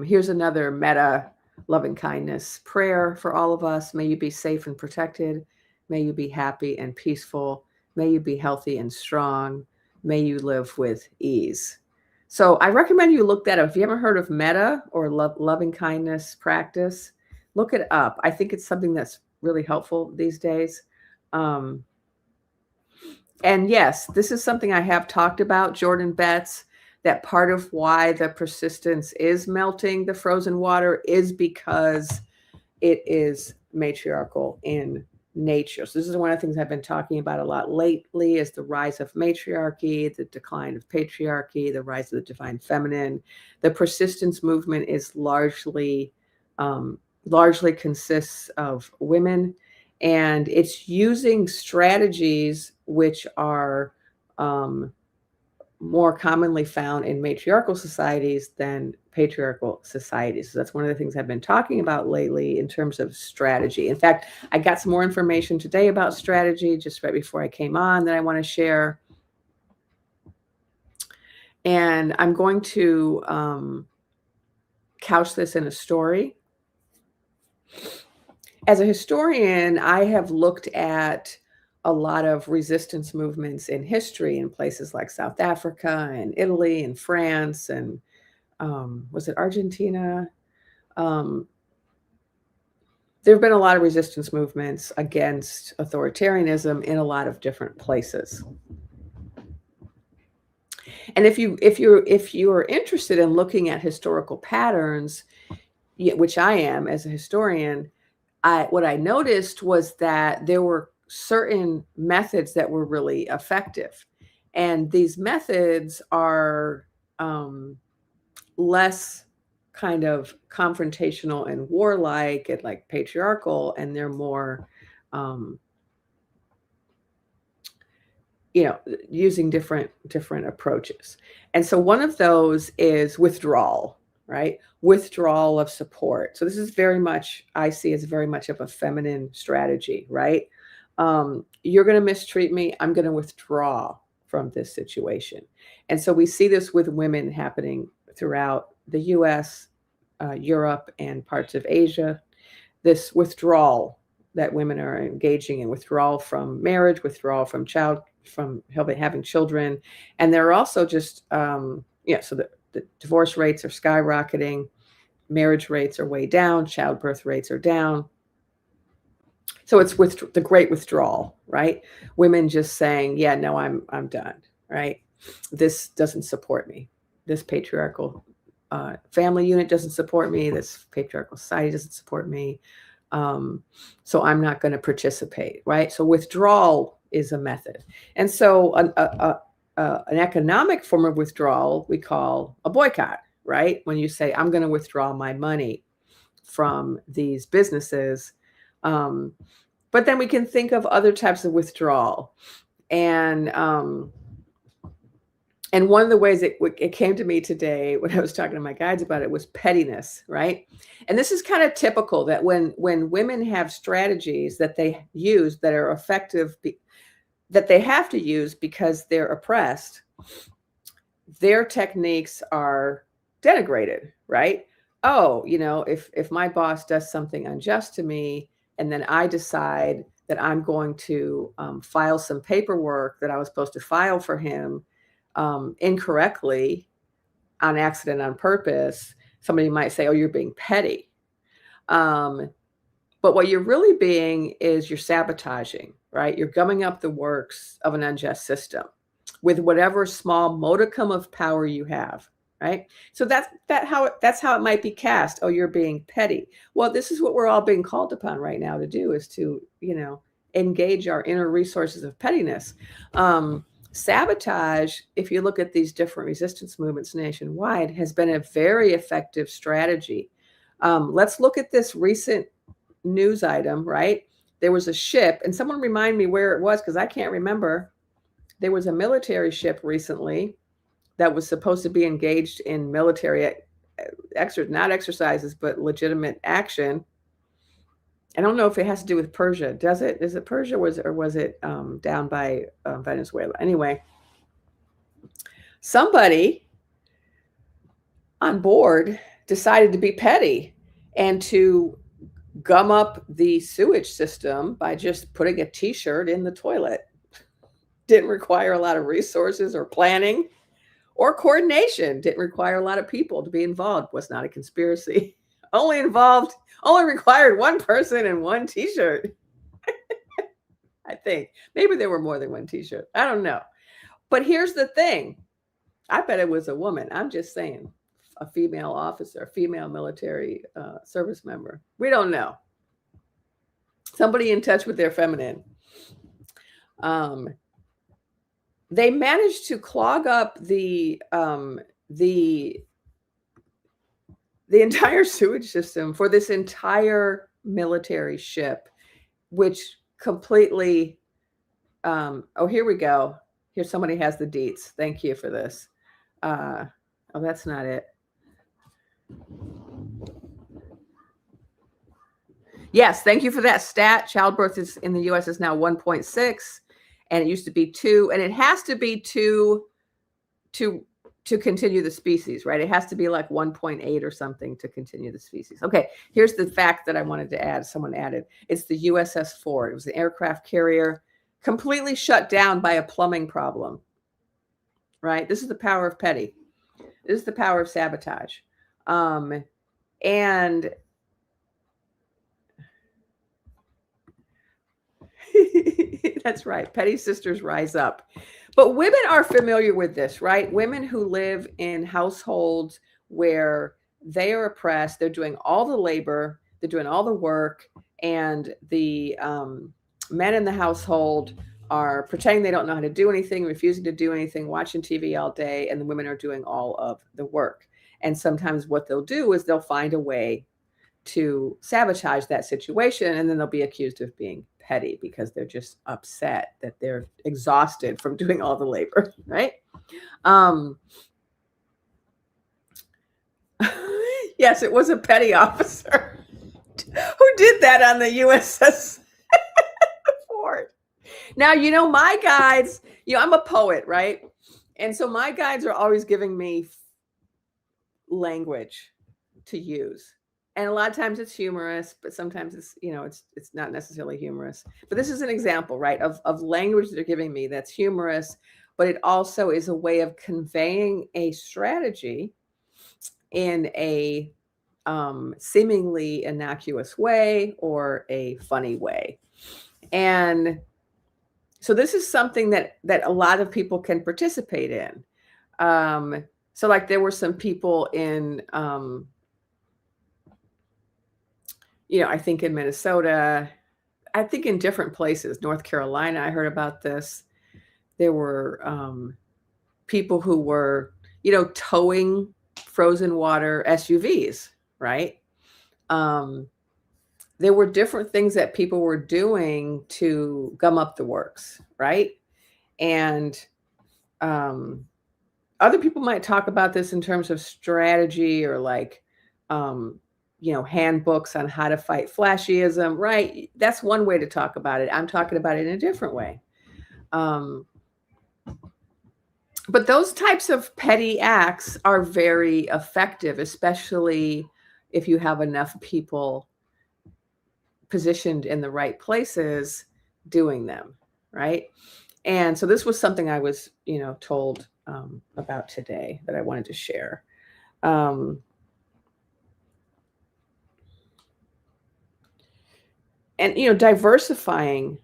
here's another meta loving kindness prayer for all of us. May you be safe and protected. May you be happy and peaceful. May you be healthy and strong. May you live with ease. So I recommend you look that up. If you haven't heard of meta or loving kindness practice, look it up. I think it's something that's really helpful these days. And yes, this is something I have talked about, Jordan Betts, that part of why the persistence is melting the frozen water is because it is matriarchal in nature. So this is one of the things I've been talking about a lot lately is the rise of matriarchy, the decline of patriarchy, the rise of the divine feminine. The persistence movement is largely consists of women, and it's using strategies which are more commonly found in matriarchal societies than patriarchal societies. So that's one of the things I've been talking about lately in terms of strategy. In fact, I got some more information today about strategy just right before I came on that I want to share. And I'm going to couch this in a story. As a historian, I have looked at a lot of resistance movements in history in places like South Africa and Italy and France and was it Argentina? There have been a lot of resistance movements against authoritarianism in a lot of different places. And if you're interested in looking at historical patterns, which I am as a historian, what I noticed was that there were certain methods that were really effective. And these methods are less kind of confrontational and warlike and like patriarchal, and they're more using different approaches. And so one of those is withdrawal, right? Withdrawal of support. So this is very much, I see as very much of a feminine strategy, right? You're going to mistreat me. I'm going to withdraw from this situation. And so we see this with women happening throughout the US, Europe, and parts of Asia. This withdrawal that women are engaging in, withdrawal from marriage, withdrawal from having children. And they're also just, so the divorce rates are skyrocketing, marriage rates are way down, childbirth rates are down. So it's with the great withdrawal, right? Women just saying, yeah, no, I'm done, right? This doesn't support me. This patriarchal family unit doesn't support me. This patriarchal society doesn't support me. So I'm not going to participate, right? So withdrawal is a method. And so an economic form of withdrawal we call a boycott, right? When you say, I'm going to withdraw my money from these businesses. But then we can think of other types of withdrawal. And one of the ways it came to me today when I was talking to my guides about it was pettiness, right? And this is kind of typical that when women have strategies that they use that are effective, that they have to use because they're oppressed, their techniques are denigrated, right? Oh, if my boss does something unjust to me, and then I decide that I'm going to file some paperwork that I was supposed to file for him incorrectly, on accident, on purpose, somebody might say, oh, you're being petty. But what you're really being is you're sabotaging, right? You're gumming up the works of an unjust system with whatever small modicum of power you have, right? So that's how it might be cast. Oh, you're being petty. Well, this is what we're all being called upon right now to do, is to, engage our inner resources of pettiness. Sabotage, if you look at these different resistance movements nationwide, has been a very effective strategy. Let's look at this recent news item, right? There was a ship, and someone remind me where it was, because I can't remember. There was a military ship recently that was supposed to be engaged in military not exercises, but legitimate action. I don't know if it has to do with Persia. Does it? Is it Persia? Or was it down by Venezuela? Anyway, somebody on board decided to be petty and to gum up the sewage system by just putting a T-shirt in the toilet. Didn't require a lot of resources or planning or coordination. Didn't require a lot of people to be involved. Was not a conspiracy. Only required one person and one T-shirt. I think maybe there were more than one T-shirt. I don't know. But here's the thing. I bet it was a woman. I'm just saying, a female officer, a female military service member. We don't know. Somebody in touch with their feminine. They managed to clog up the entire sewage system for this entire military ship, which completely, oh, here we go. Here, somebody has the deets. Thank you for this. Oh, that's not it. Yes, thank you for that stat. Childbirth in the US is now 1.6, and it used to be 2, and it has to be 2 to continue the species, right? It has to be like 1.8 or something to continue the species. Okay, here's the fact that I wanted to add. Someone added. It's the USS Ford. It was an aircraft carrier completely shut down by a plumbing problem, right? This is the power of petty. This is the power of sabotage. And that's right. Petty sisters rise up. But women are familiar with this, right? Women who live in households where they are oppressed, they're doing all the labor, they're doing all the work, and the men in the household are pretending they don't know how to do anything, refusing to do anything, watching TV all day, and the women are doing all of the work. And sometimes what they'll do is they'll find a way to sabotage that situation, and then they'll be accused of being petty because they're just upset that they're exhausted from doing all the labor, right? Yes, it was a petty officer who did that on the USS Ford. Now, my guides, I'm a poet, right? And so my guides are always giving me language to use. And a lot of times it's humorous, but sometimes it's not necessarily humorous. But this is an example, right, of language they're giving me that's humorous, but it also is a way of conveying a strategy in a seemingly innocuous way or a funny way. And so this is something that a lot of people can participate in. So like there were some people in, I think in Minnesota, I think in different places, North Carolina, I heard about this. There were people who were, towing frozen water SUVs, right? There were different things that people were doing to gum up the works, right? And other people might talk about this in terms of strategy or like, handbooks on how to fight flashyism, right? That's one way to talk about it. I'm talking about it in a different way. But those types of petty acts are very effective, especially if you have enough people positioned in the right places doing them, right? And so this was something I was, told about today that I wanted to share. And, diversifying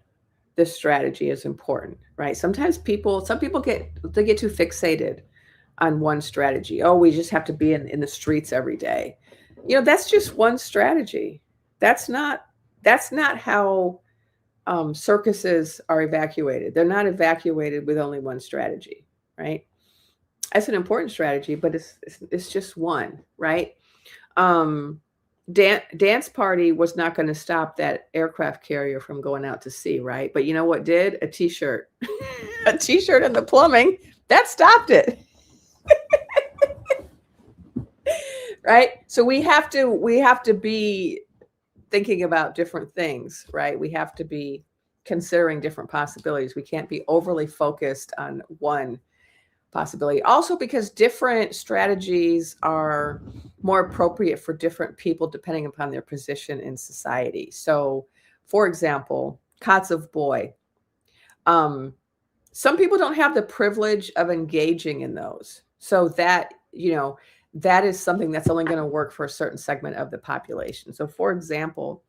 this strategy is important, right? Sometimes some people get too fixated on one strategy. Oh, we just have to be in the streets every day. That's just one strategy. That's not how circuses are evacuated. They're not evacuated with only one strategy, right? That's an important strategy, but it's just one, right? Dance party was not going to stop that aircraft carrier from going out to sea, right? But you know what did? A t-shirt. A t-shirt in the plumbing, that stopped it. Right? So we have to be thinking about different things, right? We have to be considering different possibilities. We can't be overly focused on one possibility. Also, because different strategies are more appropriate for different people depending upon their position in society. So, for example, cots of boy. Some people don't have the privilege of engaging in those. So that, that is something that's only going to work for a certain segment of the population. So, for example,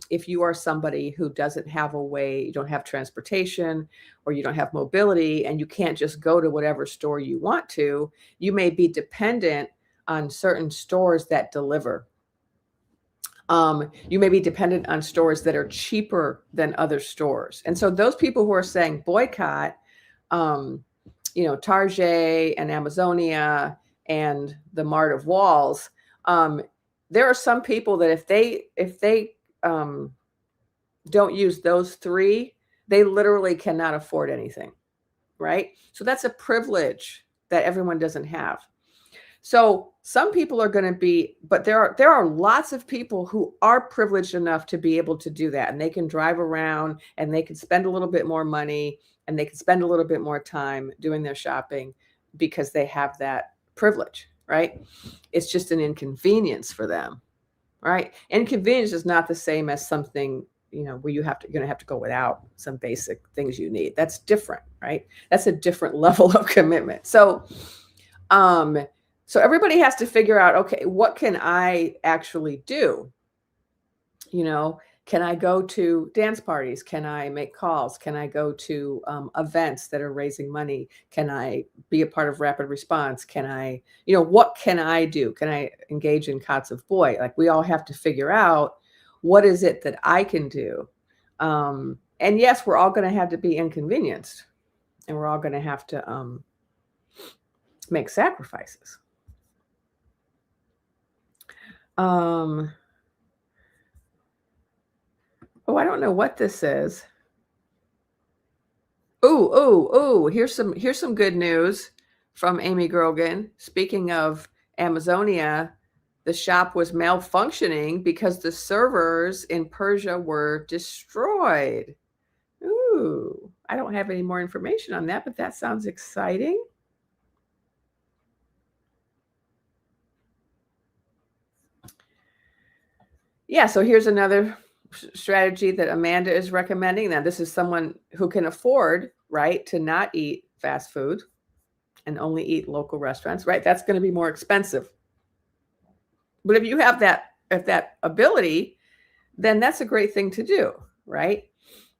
if you are somebody who doesn't have a way, you don't have transportation or you don't have mobility and you can't just go to whatever store you want to, you may be dependent on certain stores that deliver. You may be dependent on stores that are cheaper than other stores. And so those people who are saying boycott, Target and Amazonia and the Mart of Walls, there are some people that if they don't use those three, they literally cannot afford anything, right? So that's a privilege that everyone doesn't have. So some people are going to be, but there are lots of people who are privileged enough to be able to do that, and they can drive around and they can spend a little bit more money and they can spend a little bit more time doing their shopping because they have that privilege, right? It's just an inconvenience for them, right? Inconvenience is not the same as something, where you're going to have to go without some basic things you need. That's different, right? That's a different level of commitment. So everybody has to figure out, okay, what can I actually do? Can I go to dance parties? Can I make calls? Can I go to events that are raising money? Can I be a part of rapid response? Can I, what can I do? Can I engage in cots of boy? Like, we all have to figure out, what is it that I can do? And yes, we're all going to have to be inconvenienced, and we're all going to have to make sacrifices. Oh, I don't know what this is. Ooh. Here's some good news from Amy Grogan. Speaking of Amazonia, the shop was malfunctioning because the servers in Persia were destroyed. Ooh, I don't have any more information on that, but that sounds exciting. Yeah, so here's another strategy that Amanda is recommending. Now, this is someone who can afford, right, to not eat fast food and only eat local restaurants, right? That's going to be more expensive. But if you have that ability, then that's a great thing to do, right?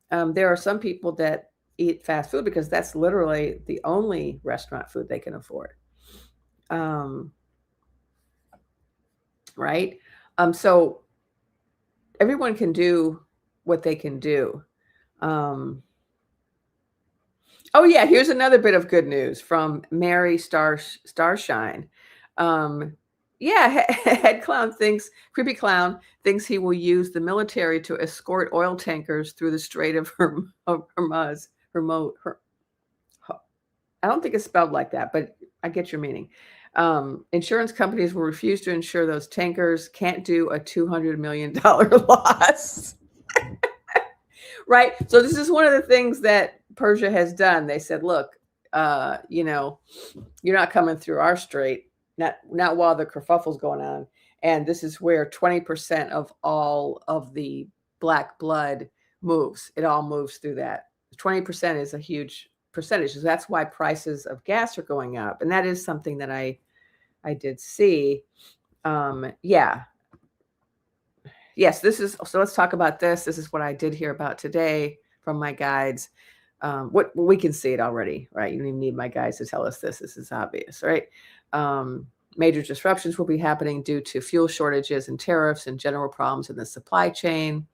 There are some people that eat fast food because that's literally the only restaurant food they can afford. Right? So everyone can do what they can do. Oh yeah, here's another bit of good news from Mary Starshine. Yeah, creepy clown thinks he will use the military to escort oil tankers through the Strait of Hormuz. I don't think it's spelled like that, but I get your meaning. Insurance companies will refuse to insure those tankers, can't do a $200 million loss. Right? So this is one of the things that Persia has done. They said, look, you're not coming through our strait, not while the kerfuffle's going on. And this is where 20% of all of the black blood moves. It all moves through that. 20% is a huge percentage. So that's why prices of gas are going up. And that is something that I did see. Yeah. Yes, so let's talk about this. This is what I did hear about today from my guides. What we can see it already, right? You don't even need my guides to tell us this. This is obvious, right? Major disruptions will be happening due to fuel shortages and tariffs and general problems in the supply chain.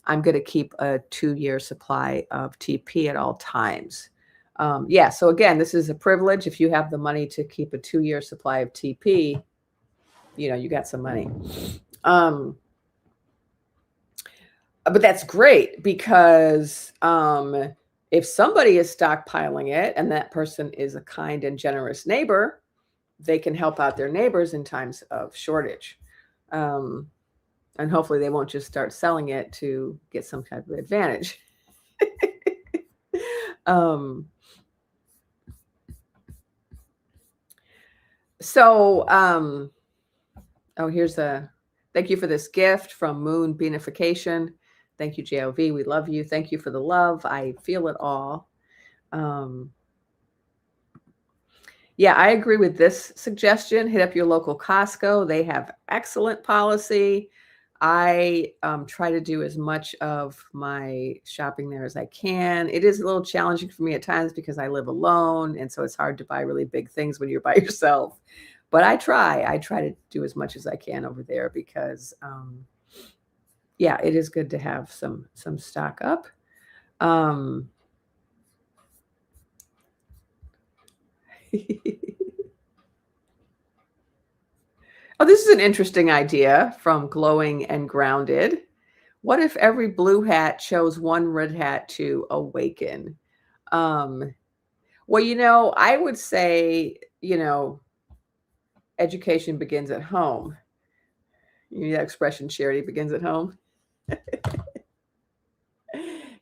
I'm going to keep a 2-year supply of TP at all times. Yeah, so again, this is a privilege. If you have the money to keep a 2-year supply of TP, you got some money. But that's great because if somebody is stockpiling it and that person is a kind and generous neighbor, they can help out their neighbors in times of shortage. And hopefully they won't just start selling it to get some kind of advantage. Here's thank you for this gift from Moon Beanification. Thank you, JOV. We love you. Thank you for the love. I feel it all. Yeah, I agree with this suggestion. Hit up your local Costco. They have excellent policy. I try to do as much of my shopping there as I can. It is a little challenging for me at times because I live alone. And so it's hard to buy really big things when you're by yourself. But I try to do as much as I can over there because, yeah, it is good to have some stock up. Oh, this is an interesting idea from Glowing and Grounded. What if every blue hat chose one red hat to awaken? Well, I would say, education begins at home. You know that expression, charity begins at home?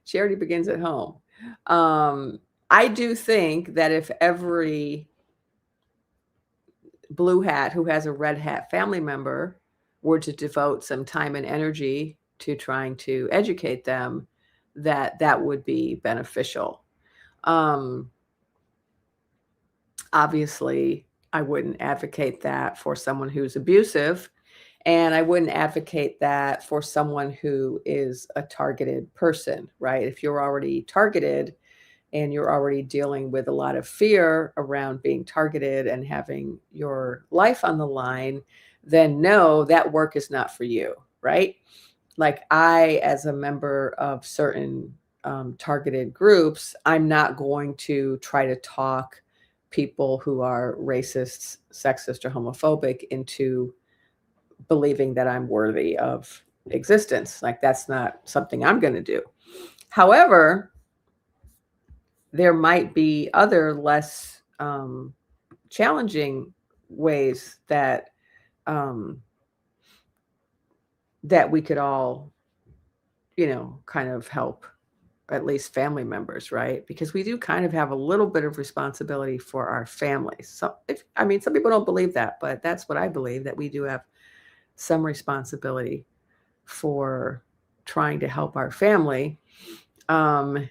Charity begins at home. I do think that if every blue hat who has a red hat family member were to devote some time and energy to trying to educate them, that would be beneficial. Obviously, I wouldn't advocate that for someone who's abusive, and I wouldn't advocate that for someone who is a targeted person, right? If you're already targeted and you're already dealing with a lot of fear around being targeted and having your life on the line, then no, that work is not for you, right? Like I, as a member of certain targeted groups, I'm not going to try to talk people who are racist, sexist, or homophobic into believing that I'm worthy of existence. Like that's not something I'm going to do. However, there might be other less challenging ways that that we could all, kind of help at least family members, right? Because we do kind of have a little bit of responsibility for our families. So, some people don't believe that, but that's what I believe, that we do have some responsibility for trying to help our family. And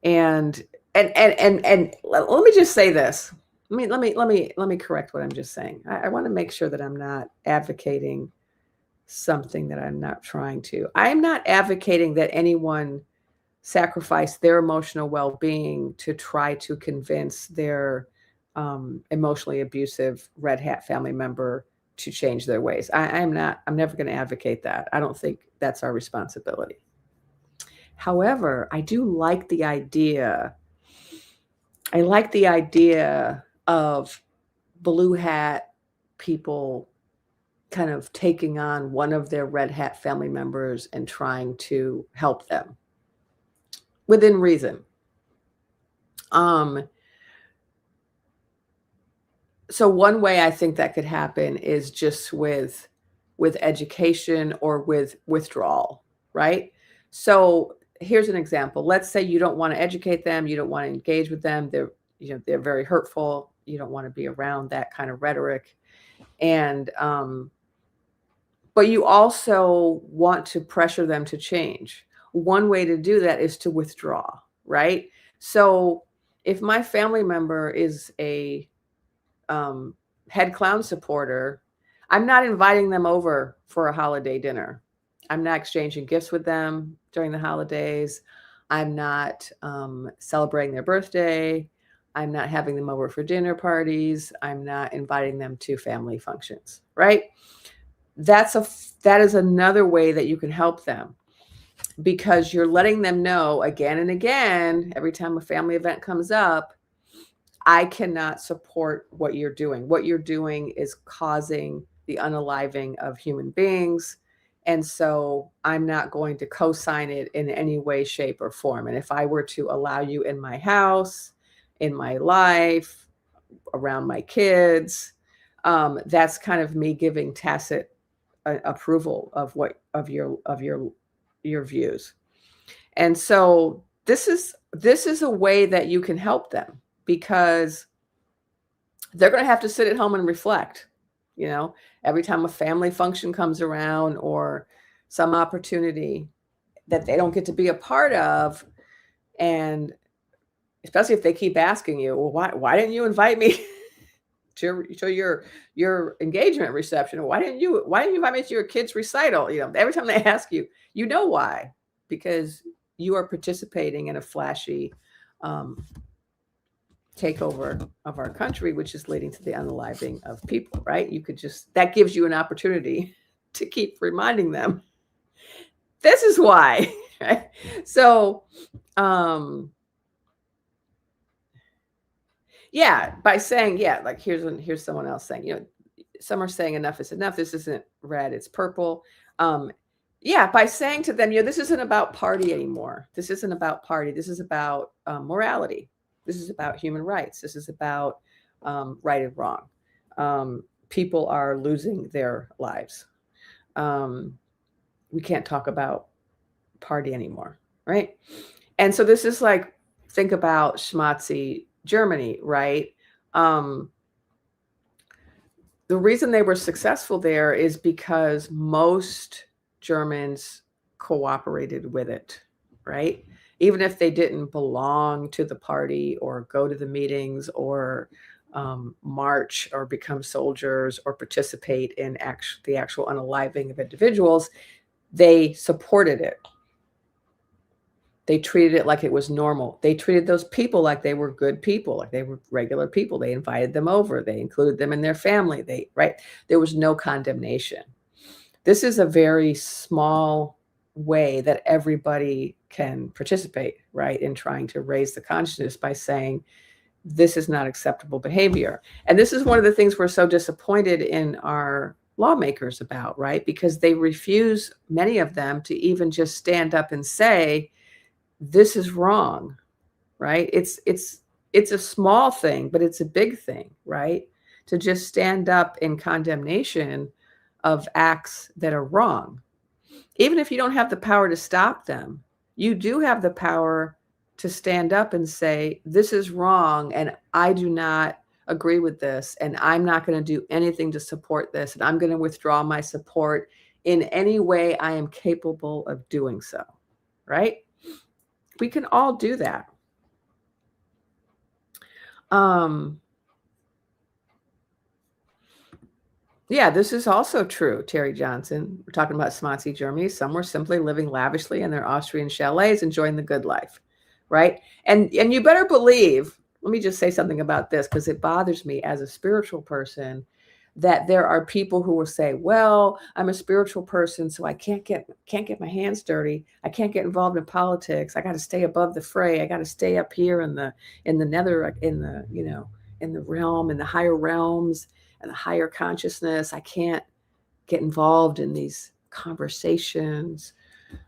let me just say this. Let me correct what I'm just saying. I want to make sure that I'm not advocating something that I'm not trying to. I'm not advocating that anyone sacrifice their emotional well-being to try to convince their emotionally abusive red hat family member to change their ways. I'm never going to advocate that. I don't think that's our responsibility. However, I do like the idea. I like the idea of blue hat people kind of taking on one of their red hat family members and trying to help them within reason. So one way I think that could happen is just with education or with withdrawal, right? So here's an example. Let's say you don't want to educate them, you don't want to engage with them. They're very hurtful. You don't want to be around that kind of rhetoric. And but you also want to pressure them to change. One way to do that is to withdraw, right? So if my family member is a head clown supporter, I'm not inviting them over for a holiday dinner. I'm not exchanging gifts with them during the holidays. I'm not celebrating their birthday. I'm not having them over for dinner parties. I'm not inviting them to family functions, right? That is another way that you can help them, because you're letting them know again and again, every time a family event comes up, I cannot support what you're doing. What you're doing is causing the unaliving of human beings. And so I'm not going to co-sign it in any way, shape, or form. And if I were to allow you in my house, in my life, around my kids, that's kind of me giving tacit approval of your views. And so this is a way that you can help them, because they're going to have to sit at home and reflect. Every time a family function comes around or some opportunity that they don't get to be a part of, and especially if they keep asking you, well, why didn't you invite me to your engagement reception? Why didn't you invite me to your kid's recital? Every time they ask you, why? Because you are participating in a flashy takeover of our country, which is leading to the unaliving of people, right? That gives you an opportunity to keep reminding them, this is why, right? So, by saying, like here's someone else saying, some are saying enough is enough. This isn't red, it's purple. By saying to them, this isn't about party anymore. This isn't about party. This is about morality. This is about human rights. This is about right and wrong. People are losing their lives. We can't talk about party anymore, right? And so this is like, think about schmatzy Germany, right? The reason they were successful there is because most Germans cooperated with it, right? Even if they didn't belong to the party or go to the meetings or march or become soldiers or participate in the actual unaliving of individuals, they supported it. They treated it like it was normal. They treated those people like they were good people, like they were regular people. They invited them over. They included them in their family. Right? There was no condemnation. This is a very small way that everybody can participate, right, in trying to raise the consciousness by saying, this is not acceptable behavior. And this is one of the things we're so disappointed in our lawmakers about, right? Because they refuse, many of them, to even just stand up and say, this is wrong, right? It's a small thing, but it's a big thing, right? To just stand up in condemnation of acts that are wrong. Even if you don't have the power to stop them, you do have the power to stand up and say, this is wrong, and I do not agree with this, and I'm not going to do anything to support this, and I'm going to withdraw my support in any way I am capable of doing so, right? We can all do that. Yeah, this is also true, Terry Johnson. We're talking about Swansea, Germany. Some were simply living lavishly in their Austrian chalets, enjoying the good life, right? And you better believe, let me just say something about this, because it bothers me as a spiritual person that there are people who will say, well, I'm a spiritual person, so I can't get my hands dirty. I can't get involved in politics. I got to stay above the fray. I got to stay up here in the nether, in the, you know, in the realm, in the higher realms and the higher consciousness. I can't get involved in these conversations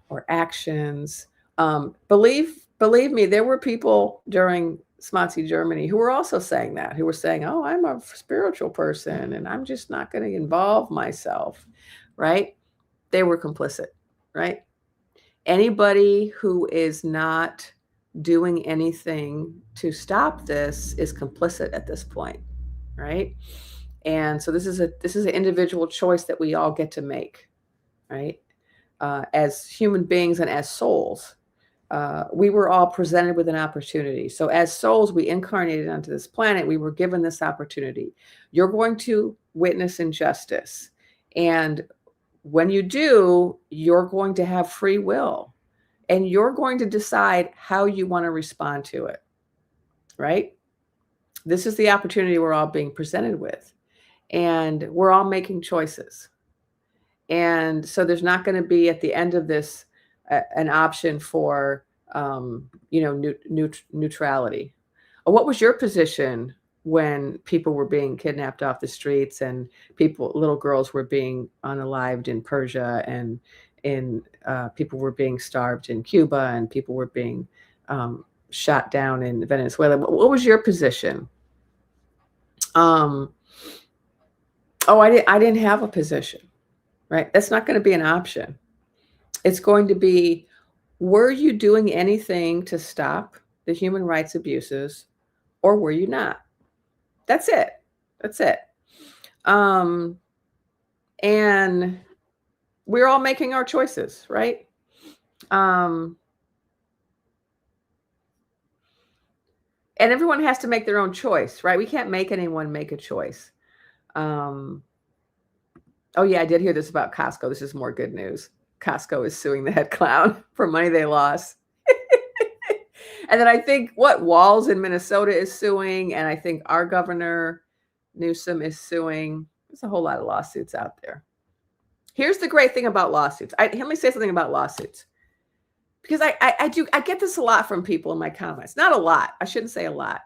or actions. Believe me, there were people during Swansea, Germany, who were also saying that, who were saying, oh, I'm a spiritual person and I'm just not going to involve myself, right? They were complicit, right? Anybody who is not doing anything to stop this is complicit at this point, right? And so this is an individual choice that we all get to make, right? As human beings and as souls, we were all presented with an opportunity. So as souls, we incarnated onto this planet. We were given this opportunity. You're going to witness injustice. And when you do, you're going to have free will. And you're going to decide how you want to respond to it, right? This is the opportunity we're all being presented with. And we're all making choices. And so there's not going to be at the end of this an option for, neutrality. What was your position when people were being kidnapped off the streets and little girls were being unalived in Persia, and people were being starved in Cuba, and people were being shot down in Venezuela? What was your position? I didn't have a position, right? That's not going to be an option. It's going to be, were you doing anything to stop the human rights abuses, or were you not? That's it. That's it. And we're all making our choices, right? And everyone has to make their own choice, right? We can't make anyone make a choice. Oh yeah, I did hear this about Costco. This is more good news. Costco is suing the head clown for money they lost. And then I think Walls in Minnesota is suing, and I think our governor Newsom is suing. There's a whole lot of lawsuits out there. Here's the great thing about lawsuits. Let me say something about lawsuits, because I get this a lot from people in my comments. Not a lot. I shouldn't say a lot.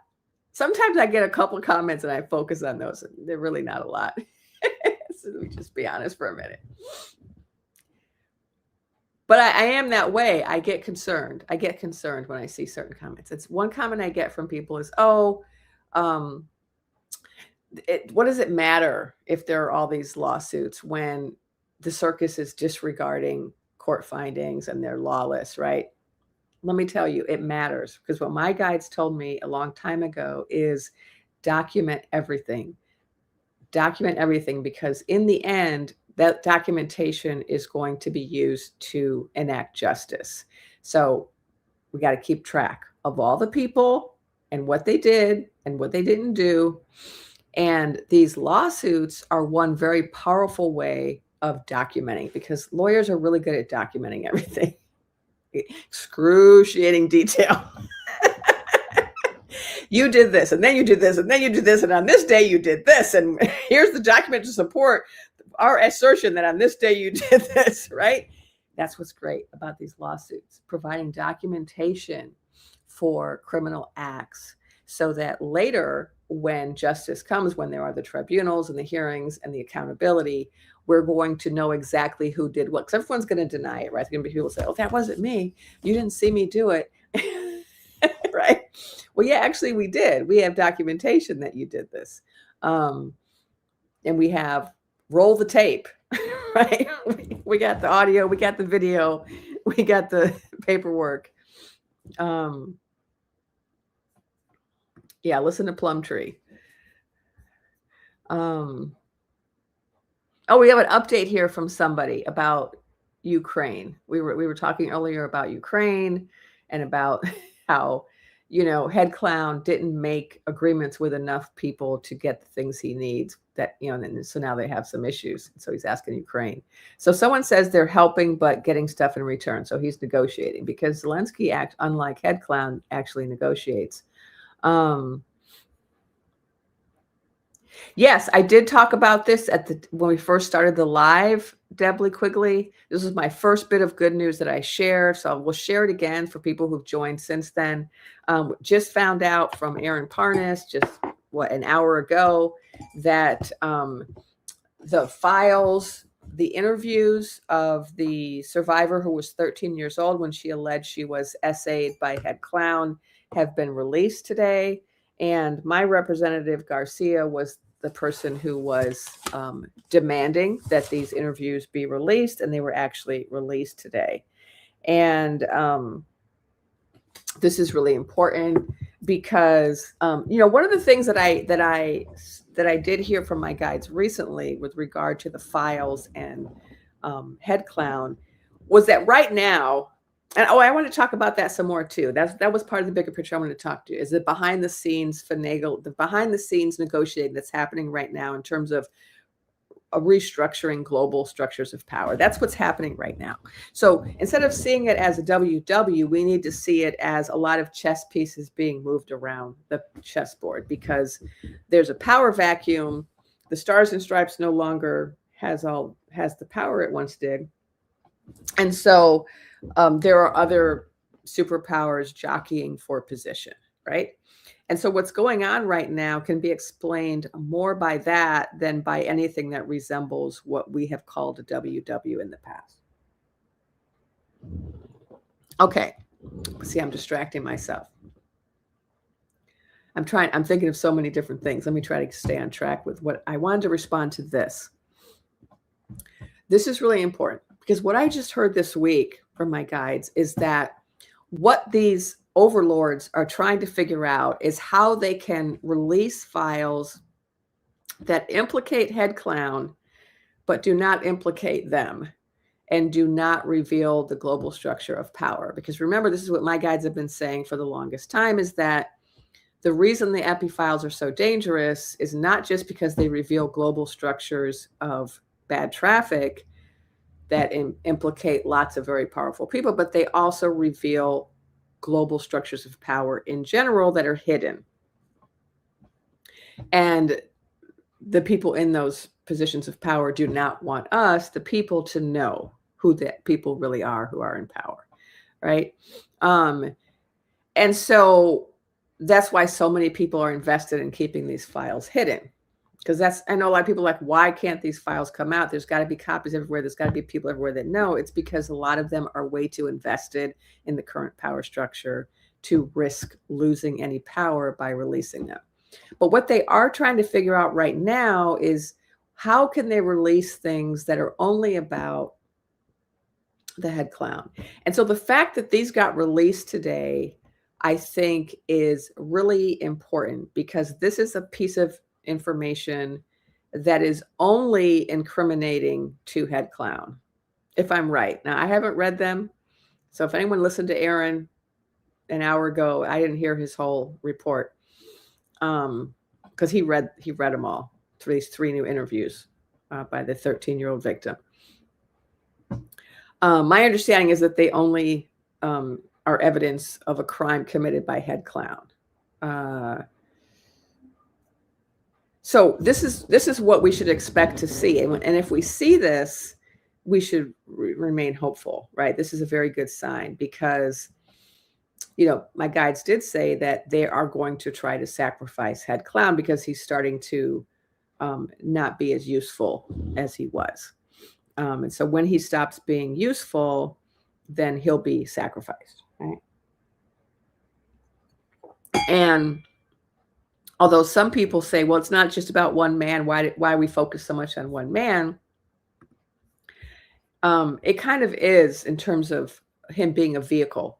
Sometimes I get a couple of comments and I focus on those. They're really not a lot. So let me just be honest for a minute. But I am that way. I get concerned. I get concerned when I see certain comments. It's one comment I get from people is, what does it matter if there are all these lawsuits when the circus is disregarding court findings and they're lawless, right? Let me tell you, it matters, because what my guides told me a long time ago is document everything. Document everything, because in the end, that documentation is going to be used to enact justice. So we got to keep track of all the people and what they did and what they didn't do. And these lawsuits are one very powerful way of documenting, because lawyers are really good at documenting everything. Excruciating detail. You did this, and then you did this, and then you did this, and on this day you did this, and here's the document to support our assertion that on this day you did this, right? That's what's great about these lawsuits, providing documentation for criminal acts, so that later, when justice comes, when there are the tribunals and the hearings and the accountability, we're going to know exactly who did what. Because everyone's going to deny it, right? There's going to be people say, oh, that wasn't me. You didn't see me do it. Right? Well, yeah, actually we did. We have documentation that you did this. And we have roll the tape, right? We got the audio, we got the video, we got the paperwork. Yeah, listen to Plumtree. Oh, we have an update here from somebody about Ukraine. We were talking earlier about Ukraine and about how, Head Clown didn't make agreements with enough people to get the things he needs. That, and so now they have some issues. So he's asking Ukraine. So someone says they're helping but getting stuff in return. So he's negotiating because Zelensky, unlike Head Clown, actually negotiates. Yes, I did talk about this when we first started the live, Debly Quigley. This was my first bit of good news that I shared, so we'll share it again for people who've joined since then. Just found out from Aaron Parnas an hour ago that the files, the interviews of the survivor who was 13 years old when she alleged she was essayed by Head Clown have been released today. And my representative, Garcia, was the person who was demanding that these interviews be released, and they were actually released today. And this is really important because, one of the things that I did hear from my guides recently with regard to the files and Head Clown was that right now, and I want to talk about that some more too. That was part of the bigger picture I want to talk to, is the behind the scenes negotiating that's happening right now in terms of restructuring global structures of power. That's what's happening right now. So instead of seeing it as a WW, we need to see it as a lot of chess pieces being moved around the chessboard, because there's a power vacuum. The Stars and Stripes no longer has the power it once did. And so there are other superpowers jockeying for position, right? And so what's going on right now can be explained more by that than by anything that resembles what we have called a WW in the past. Okay. See, I'm distracting myself. I'm thinking of so many different things. Let me try to stay on track with what I wanted to respond to this. This is really important because what I just heard this week from my guides is that what these overlords are trying to figure out is how they can release files that implicate Head Clown, but do not implicate them and do not reveal the global structure of power. Because remember, this is what my guides have been saying for the longest time, is that the reason the epi files are so dangerous is not just because they reveal global structures of bad traffic that implicate lots of very powerful people, but they also reveal global structures of power in general that are hidden. And the people in those positions of power do not want us, the people, to know who the people really are who are in power, right? And so that's why so many people are invested in keeping these files hidden. Because I know a lot of people are like, why can't these files come out? There's got to be copies everywhere. There's got to be people everywhere that know. It's because a lot of them are way too invested in the current power structure to risk losing any power by releasing them. But what they are trying to figure out right now is how can they release things that are only about the Head Clown. And so the fact that these got released today, I think, is really important, because this is a piece of information that is only incriminating to Head Clown, if I'm right. Now, I haven't read them, so if anyone listened to Aaron an hour ago, I didn't hear his whole report, because he read them all through these 3 new interviews by the 13-year-old victim. My understanding is that they only are evidence of a crime committed by Head Clown. So this is what we should expect to see. And if we see this, we should remain hopeful, right? This is a very good sign, because, my guides did say that they are going to try to sacrifice Head Clown because he's starting to not be as useful as he was. And so when he stops being useful, then he'll be sacrificed, right? And although some people say, well, it's not just about one man, why we focus so much on one man? It kind of is in terms of him being a vehicle.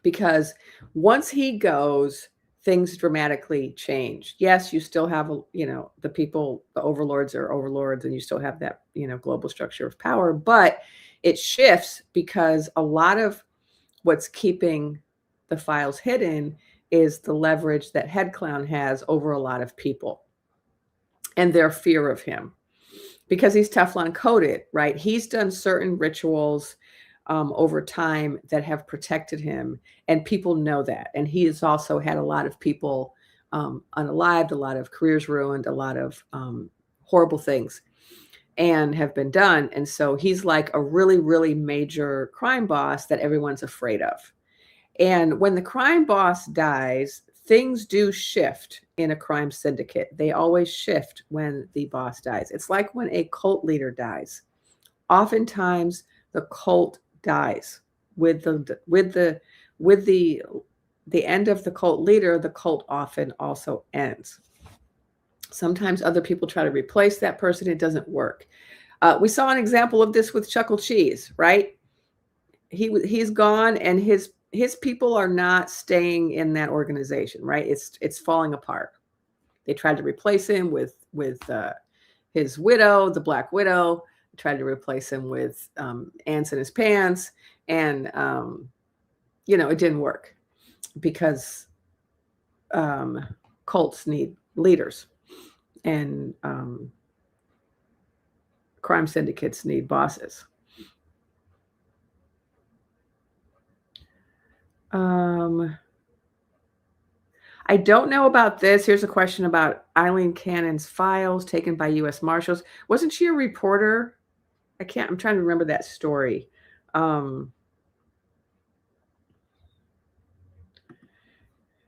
Because once he goes, things dramatically change. Yes, you still have, the people, the overlords are overlords, and you still have that, global structure of power, but it shifts because a lot of what's keeping the files hidden is the leverage that Head Clown has over a lot of people and their fear of him because he's Teflon coated, right? He's done certain rituals over time that have protected him, and people know that. And he has also had a lot of people unalived, a lot of careers ruined, a lot of horrible things and have been done. And so he's like a really, really major crime boss that everyone's afraid of. And when the crime boss dies, things do shift in a crime syndicate. They always shift when the boss dies. It's like when a cult leader dies. Oftentimes the cult dies with the end of the cult leader. The cult often also ends. Sometimes other people try to replace that person. It doesn't work. We saw an example of this with Chuckle Cheese, right? He's gone, and his people are not staying in that organization, right? It's falling apart. They tried to replace him with his widow, the Black Widow. Tried to replace him with ants in his pants, and it didn't work because cults need leaders, and crime syndicates need bosses. I don't know about this. Here's a question about Eileen Cannon's files taken by U.S. Marshals. Wasn't she a reporter? I'm trying to remember that story.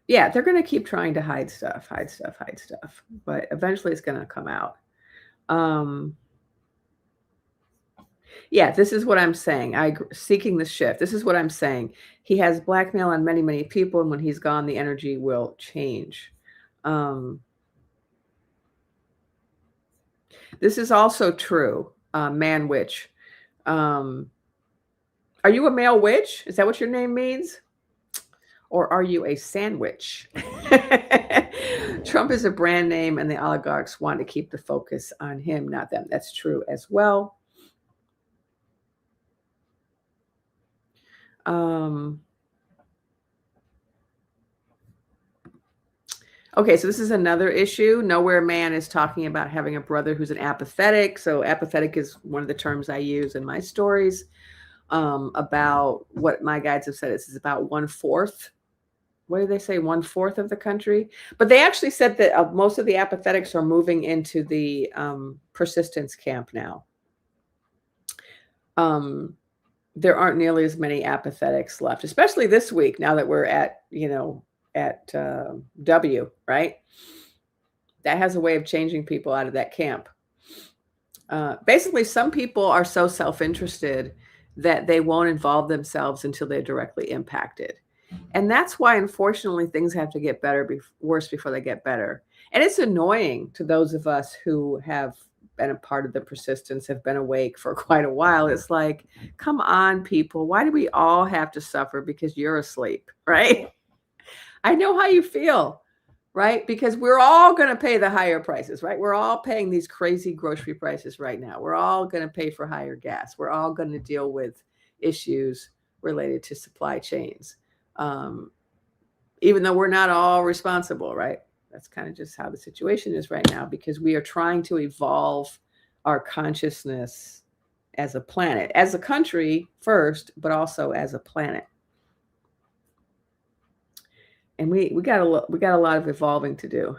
Yeah, they're going to keep trying to hide stuff, but eventually it's going to come out. Yeah, this is what I'm saying. Seeking the shift. This is what I'm saying. He has blackmail on many, many people, and when he's gone, the energy will change. This is also true. Man witch. Are you a male witch? Is that what your name means? Or are you a sandwich? Trump is a brand name, and the oligarchs want to keep the focus on him, not them. That's true as well. Okay, so this is another issue. Nowhere Man is talking about having a brother who's an apathetic. So apathetic is one of the terms I use in my stories about what my guides have said. This is about 1/4. What did they say? 1/4 of the country. But they actually said that most of the apathetics are moving into the persistence camp now. There aren't nearly as many apathetics left, especially this week, now that we're at, W, right? That has a way of changing people out of that camp. Basically, some people are so self-interested that they won't involve themselves until they're directly impacted. And that's why, unfortunately, things have to get worse before they get better. And it's annoying to those of us who have been a part of the persistence, have been awake for quite a while. It's like, come on, people. Why do we all have to suffer because you're asleep, right? I know how you feel, right? Because we're all going to pay the higher prices, right? We're all paying these crazy grocery prices right now. We're all going to pay for higher gas. We're all going to deal with issues related to supply chains. Even though we're not all responsible, right? That's kind of just how the situation is right now, because we are trying to evolve our consciousness as a planet, as a country first, but also as a planet. And we got a lot of evolving to do.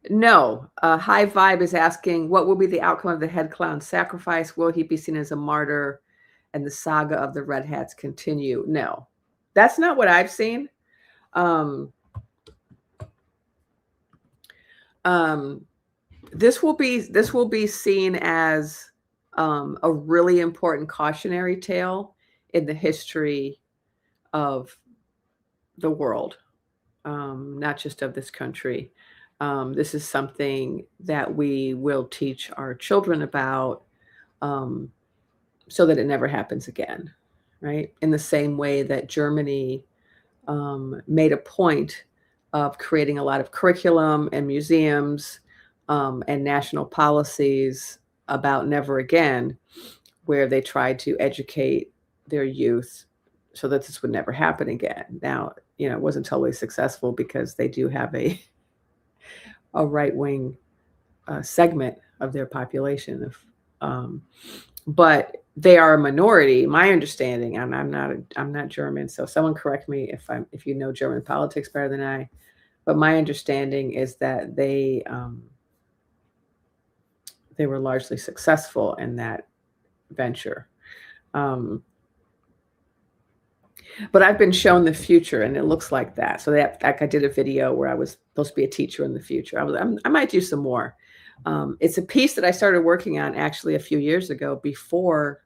No, High Vibe is asking, what will be the outcome of the head clown sacrifice? Will he be seen as a martyr and the saga of the Red Hats continue? No, that's not what I've seen. This will be seen as a really important cautionary tale in the history of the world, not just of this country. This is something that we will teach our children about, so that it never happens again, right? In the same way that Germany made a point of creating a lot of curriculum and museums and national policies about never again, where they tried to educate their youth so that this would never happen again. Now, it wasn't totally successful because they do have a right-wing segment of their population, but they are a minority. My understanding, I'm not German, so someone correct me if you know German politics better than I. But my understanding is that they were largely successful in that venture. But I've been shown the future, and it looks like that. So I did a video where I was supposed to be a teacher in the future. I might do some more. It's a piece that I started working on actually a few years ago, before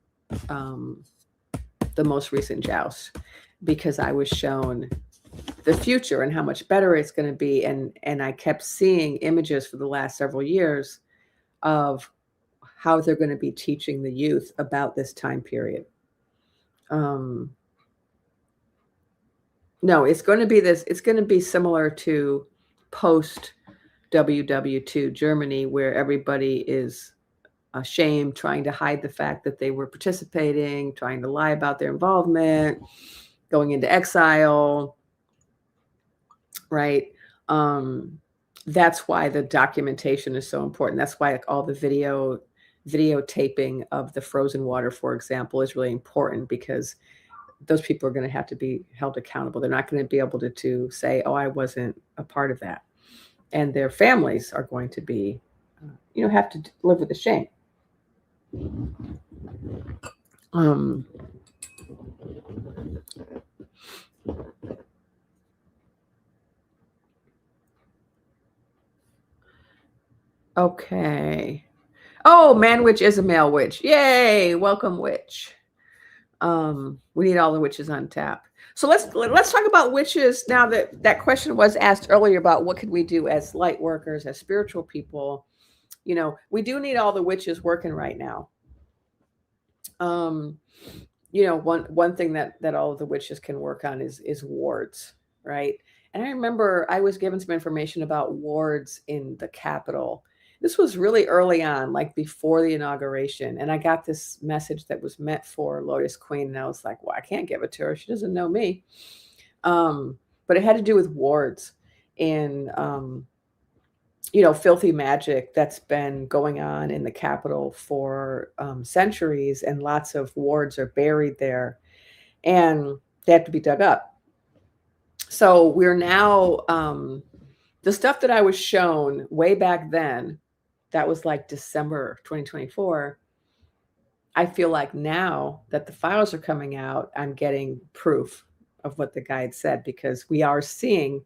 the most recent joust, because I was shown the future and how much better it's going to be. And I kept seeing images for the last several years of how they're going to be teaching the youth about this time period. No, it's going to be this. It's going to be similar to post WW2 Germany, where everybody is ashamed, trying to hide the fact that they were participating, trying to lie about their involvement, going into exile, right? That's why the documentation is so important. That's why all the videotaping of the frozen water, for example, is really important, because those people are going to have to be held accountable. They're not going to be able to say, oh, I wasn't a part of that. And their families are going to be, have to live with the shame. Okay. Oh, man witch is a male witch. Yay. Welcome, witch. We need all the witches on tap. So let's talk about witches now. That question was asked earlier about what could we do as light workers, as spiritual people. We do need all the witches working right now. One thing that all of the witches can work on is wards, right? And I remember I was given some information about wards in the Capitol. This was really early on, like before the inauguration. And I got this message that was meant for Lotus Queen. And I was like, well, I can't give it to her. She doesn't know me. But it had to do with wards and, filthy magic that's been going on in the Capitol for centuries. And lots of wards are buried there. And they have to be dug up. So we're now, the stuff that I was shown way back then, that was like December 2024. I feel like now that the files are coming out, I'm getting proof of what the guide said, because we are seeing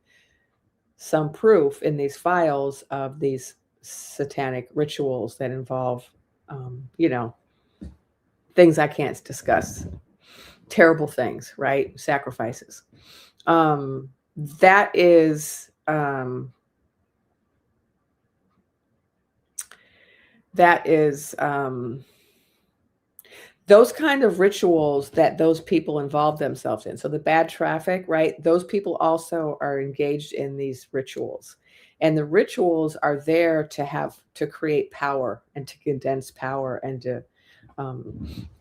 some proof in these files of these satanic rituals that involve, things I can't discuss, terrible things, right? Sacrifices. That is, those kind of rituals that those people involve themselves in. So the bad traffic, right? Those people also are engaged in these rituals. And the rituals are there to create power and to condense power and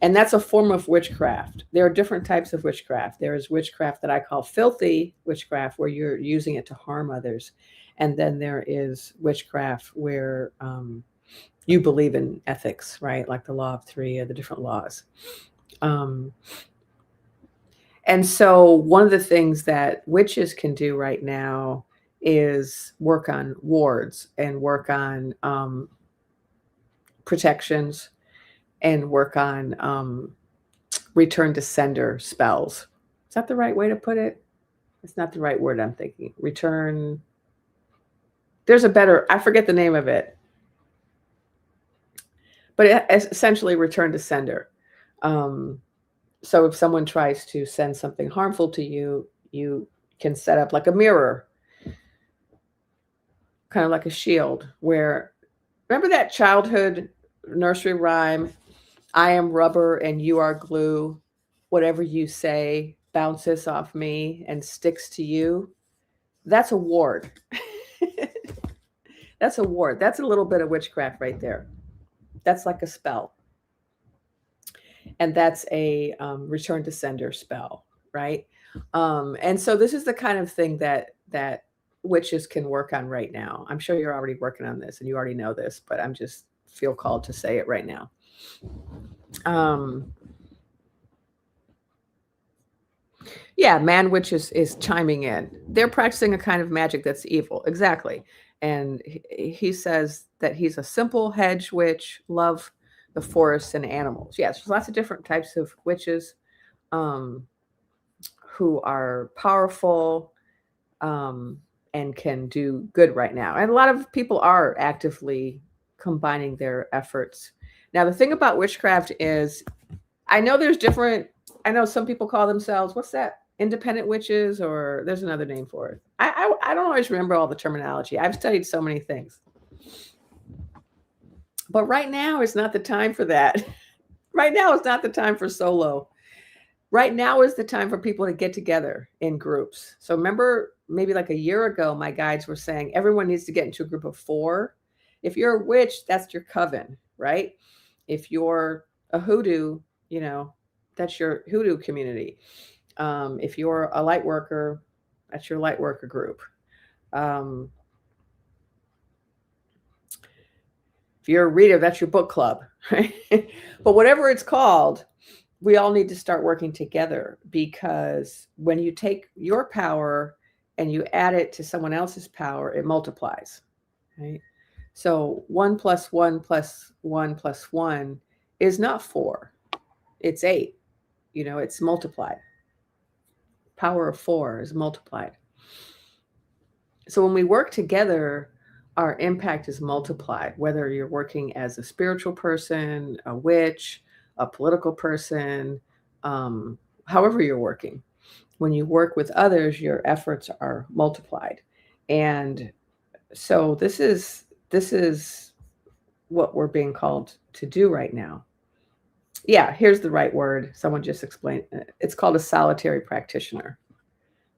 that's a form of witchcraft. There are different types of witchcraft. There is witchcraft that I call filthy witchcraft, where you're using it to harm others. And then there is witchcraft where, you believe in ethics, right? Like the law of three or the different laws. And so one of the things that witches can do right now is work on wards and work on protections and work on return to sender spells. Is that the right way to put it? It's not the right word I'm thinking. Return. There's a better, I forget the name of it. But it essentially return to sender. So if someone tries to send something harmful to you, you can set up like a mirror, kind of like a shield, where, remember that childhood nursery rhyme, I am rubber and you are glue. Whatever you say bounces off me and sticks to you. That's a ward. That's a ward. That's a little bit of witchcraft right there. That's like a spell. And that's a return to sender spell, right? And so this is the kind of thing that witches can work on right now. I'm sure you're already working on this and you already know this, but I'm just feel called to say it right now. Yeah, man witch is chiming in. They're practicing a kind of magic that's evil. Exactly. And he says that he's a simple hedge witch, love the forests and animals. Yes, there's lots of different types of witches um, who are powerful and can do good right now. And a lot of people are actively combining their efforts. Now, the thing about witchcraft is, I know there's different, I know some people call themselves, what's that? Independent witches, or there's another name for it. I don't always remember all the terminology. I've studied so many things. But right now is not the time for that. Right now is not the time for solo. Right now is the time for people to get together in groups. So remember, maybe like a year ago, my guides were saying everyone needs to get into a group of 4. If you're a witch, that's your coven, right? If you're a hoodoo, you know, that's your hoodoo community. If you're a light worker, that's your light worker group. If you're a reader, that's your book club, right? But whatever it's called, we all need to start working together, because when you take your power and you add it to someone else's power, it multiplies, right? So 1 + 1 + 1 + 1 is not 4, it's 8. You know, it's multiplied. Power of 4 is multiplied. So when we work together, our impact is multiplied, whether you're working as a spiritual person, a witch, a political person, however you're working. When you work with others, your efforts are multiplied. And so this is what we're being called to do right now. Yeah, here's the right word. Someone just explained it. It's called a solitary practitioner,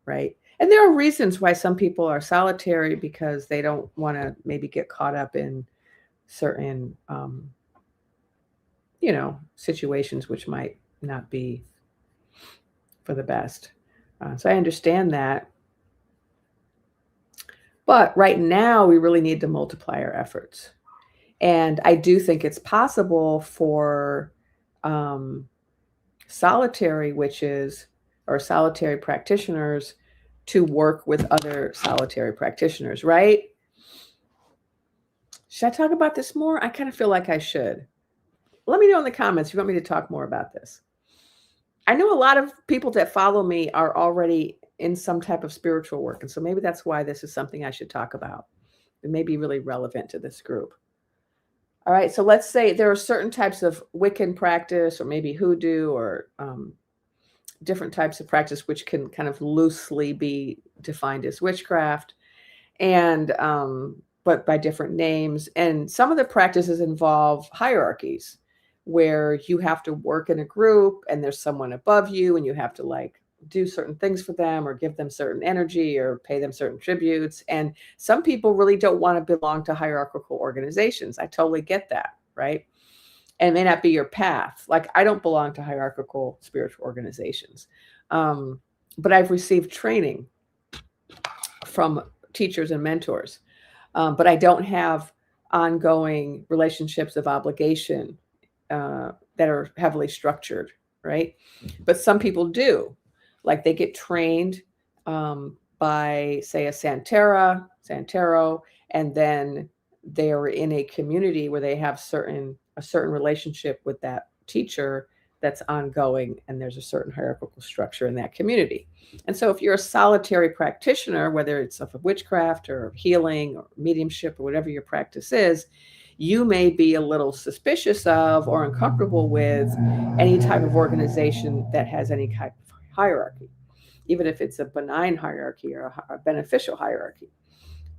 right? And there are reasons why some people are solitary, because they don't want to maybe get caught up in certain, situations which might not be for the best. So I understand that. But right now, we really need to multiply our efforts. And I do think it's possible for solitary witches or solitary practitioners to work with other solitary practitioners, right? Should I talk about this more? I kind of feel like I should. Let me know in the comments if you want me to talk more about this. I know a lot of people that follow me are already in some type of spiritual work. And so maybe that's why this is something I should talk about. It may be really relevant to this group. All right, so let's say there are certain types of Wiccan practice, or maybe hoodoo, or different types of practice which can kind of loosely be defined as witchcraft, and but by different names. And some of the practices involve hierarchies, where you have to work in a group and there's someone above you and you have to like do certain things for them, or give them certain energy, or pay them certain tributes. And some people really don't want to belong to hierarchical organizations. I totally get that, right? And it may not be your path. Like, I don't belong to hierarchical spiritual organizations, but I've received training from teachers and mentors, but I don't have ongoing relationships of obligation that are heavily structured, right? But some people do. Like, they get trained by, say, a Santero, and then they are in a community where they have a certain relationship with that teacher that's ongoing, and there's a certain hierarchical structure in that community. And so if you're a solitary practitioner, whether it's of witchcraft or healing or mediumship or whatever your practice is, you may be a little suspicious of or uncomfortable with any type of organization that has any type of hierarchy, even if it's a benign hierarchy or a beneficial hierarchy.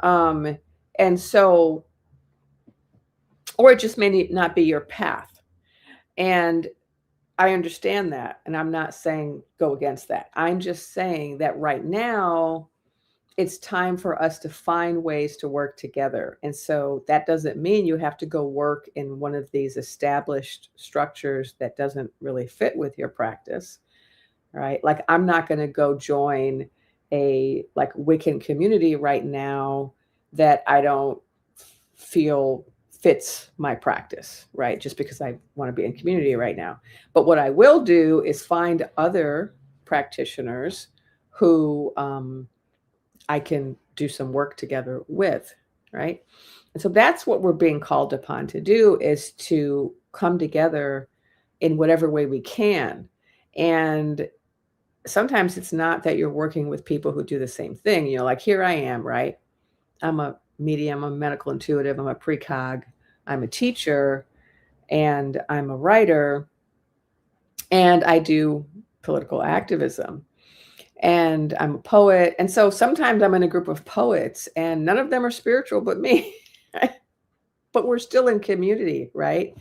And so, or it just may not be your path. And I understand that. And I'm not saying go against that. I'm just saying that right now, it's time for us to find ways to work together. And so that doesn't mean you have to go work in one of these established structures that doesn't really fit with your practice, right? Like I'm not going to go join a like Wiccan community right now that I don't feel fits my practice, right? Just because I want to be in community right now. But what I will do is find other practitioners who I can do some work together with, right? And so that's what we're being called upon to do, is to come together in whatever way we can. And sometimes it's not that you're working with people who do the same thing. You know, like here I am, right? I'm a medium, I'm a medical intuitive, I'm a precog, I'm a teacher, and I'm a writer, and I do political activism. And I'm a poet. And so sometimes I'm in a group of poets and none of them are spiritual but me. But we're still in community, right?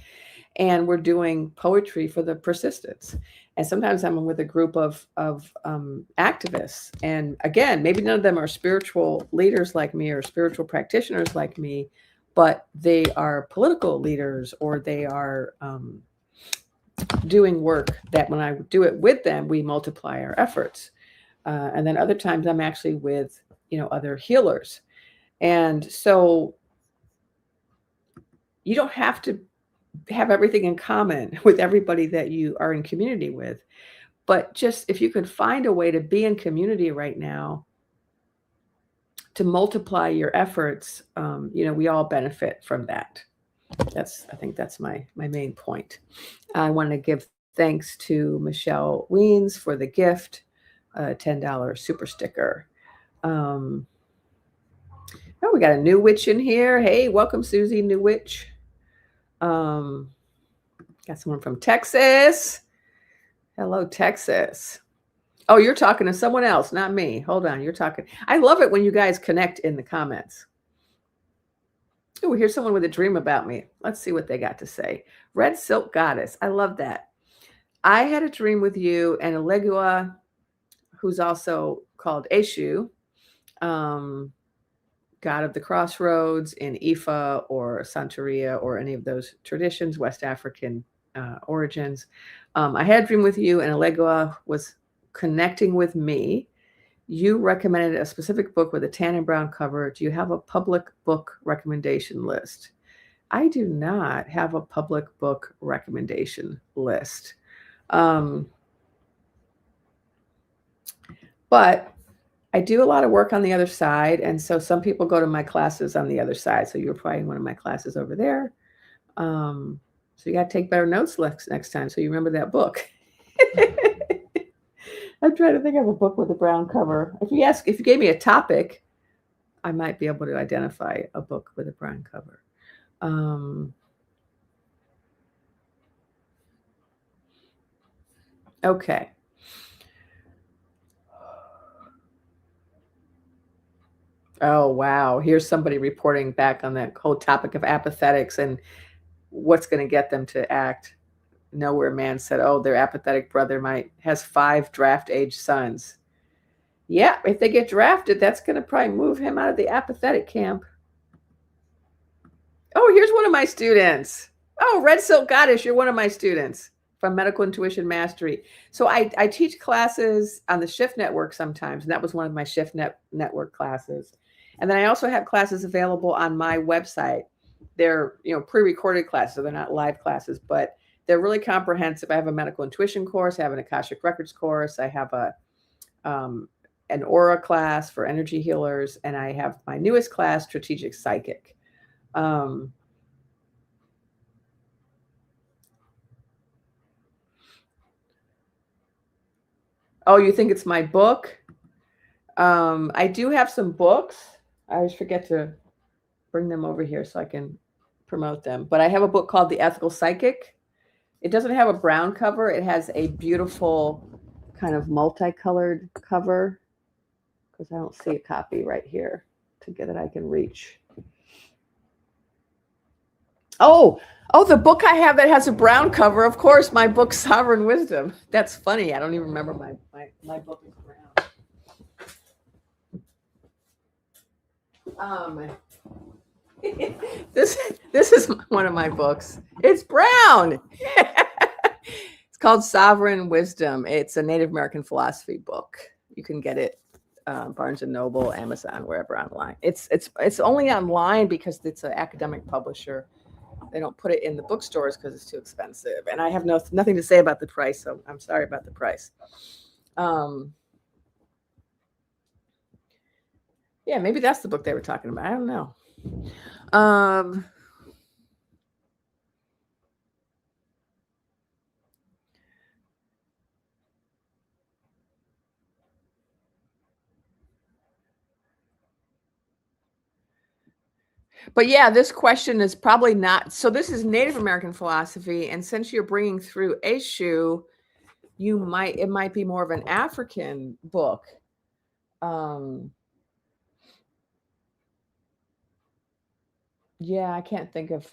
And we're doing poetry for the persistence. And sometimes I'm with a group of activists. And again, maybe none of them are spiritual leaders like me or spiritual practitioners like me, but they are political leaders, or they are doing work that when I do it with them, we multiply our efforts. And then other times I'm actually with, other healers. And so you don't have to have everything in common with everybody that you are in community with. But just if you could find a way to be in community right now to multiply your efforts, we all benefit from that. I think that's my main point. I want to give thanks to Michelle Weens for the gift. $10 super sticker. Oh, we got a new witch in here. Hey, welcome, Susie, new witch. Got someone from Texas. Hello, Texas. Oh, you're talking to someone else, not me. Hold on, you're talking. I love it when you guys connect in the comments. Oh, here's someone with a dream about me. Let's see what they got to say. Red Silk Goddess. I love that. I had a dream with you and Elegua, who's also called Eshu, God of the Crossroads in Ifa or Santeria or any of those traditions, West African origins. I had a dream with you and Elegua was connecting with me. You recommended a specific book with a tan and brown cover. Do you have a public book recommendation list? I do not have a public book recommendation list. But I do a lot of work on the other side. And so some people go to my classes on the other side. So you're probably in one of my classes over there. So you got to take better notes next time so you remember that book. I'm trying to think of a book with a brown cover. If you gave me a topic, I might be able to identify a book with a brown cover. Okay. Oh, wow. Here's somebody reporting back on that whole topic of apathetics and what's going to get them to act. Nowhere Man said, oh, their apathetic brother has 5 draft age sons. Yeah, if they get drafted, that's going to probably move him out of the apathetic camp. Oh, here's one of my students. Oh, Red Silk Goddess, you're one of my students from Medical Intuition Mastery. So I teach classes on the Shift Network sometimes, and that was one of my Shift Network classes. And then I also have classes available on my website. They're pre-recorded classes, so they're not live classes, but they're really comprehensive. I have a medical intuition course, I have an Akashic Records course, I have an aura class for energy healers, and I have my newest class, Strategic Psychic. Oh, you think it's my book? I do have some books. I always forget to bring them over here so I can promote them. But I have a book called The Ethical Psychic. It doesn't have a brown cover. It has a beautiful kind of multicolored cover, because I don't see a copy right here to get that I can reach. Oh, the book I have that has a brown cover, of course, my book Sovereign Wisdom. That's funny. I don't even remember my book is brown. This is one of my books. It's brown. It's called Sovereign Wisdom. It's a Native American philosophy book. You can get it Barnes and Noble, Amazon, wherever online. It's only online because it's an academic publisher. They don't put it in the bookstores because it's too expensive. And I have nothing to say about the price, so I'm sorry about the price. Yeah, maybe that's the book they were talking about. I don't know. But yeah, this question is probably not. So this is Native American philosophy, and since you're bringing through Eshu, it might be more of an African book. Yeah, I can't think of.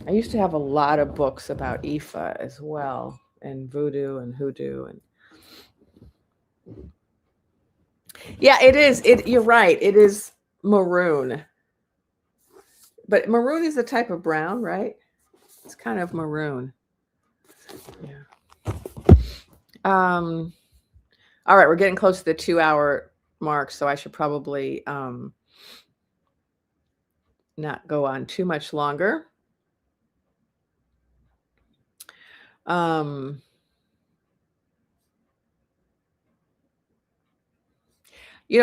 I used to have a lot of books about Ifa as well, and voodoo and hoodoo, and yeah, it is. You're right. It is maroon, but maroon is a type of brown, right? It's kind of maroon. Yeah. All right, we're getting close to the 2-hour mark, so I should probably not go on too much longer.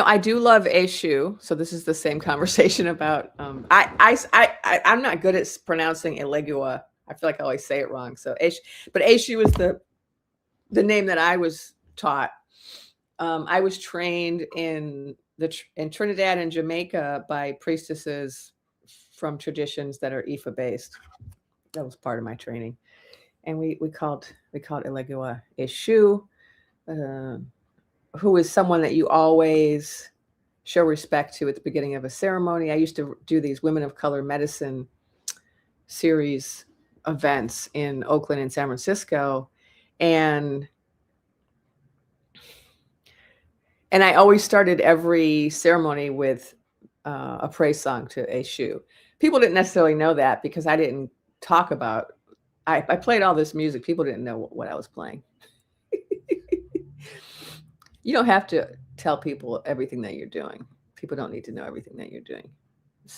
I do love Eshu. So this is the same conversation about. I'm not good at pronouncing Elegua. I feel like I always say it wrong. So Eshu is the name that I was taught. I was trained in Trinidad and Jamaica by priestesses from traditions that are Ifa based. That was part of my training, and we called Elegua Eshu. Who is someone that you always show respect to at the beginning of a ceremony. I used to do these Women of Color Medicine series events in Oakland and San Francisco. And I always started every ceremony with a praise song to Eshu. People didn't necessarily know that because I didn't talk about, I played all this music. People didn't know what I was playing. You don't have to tell people everything that you're doing. People don't need to know everything that you're doing.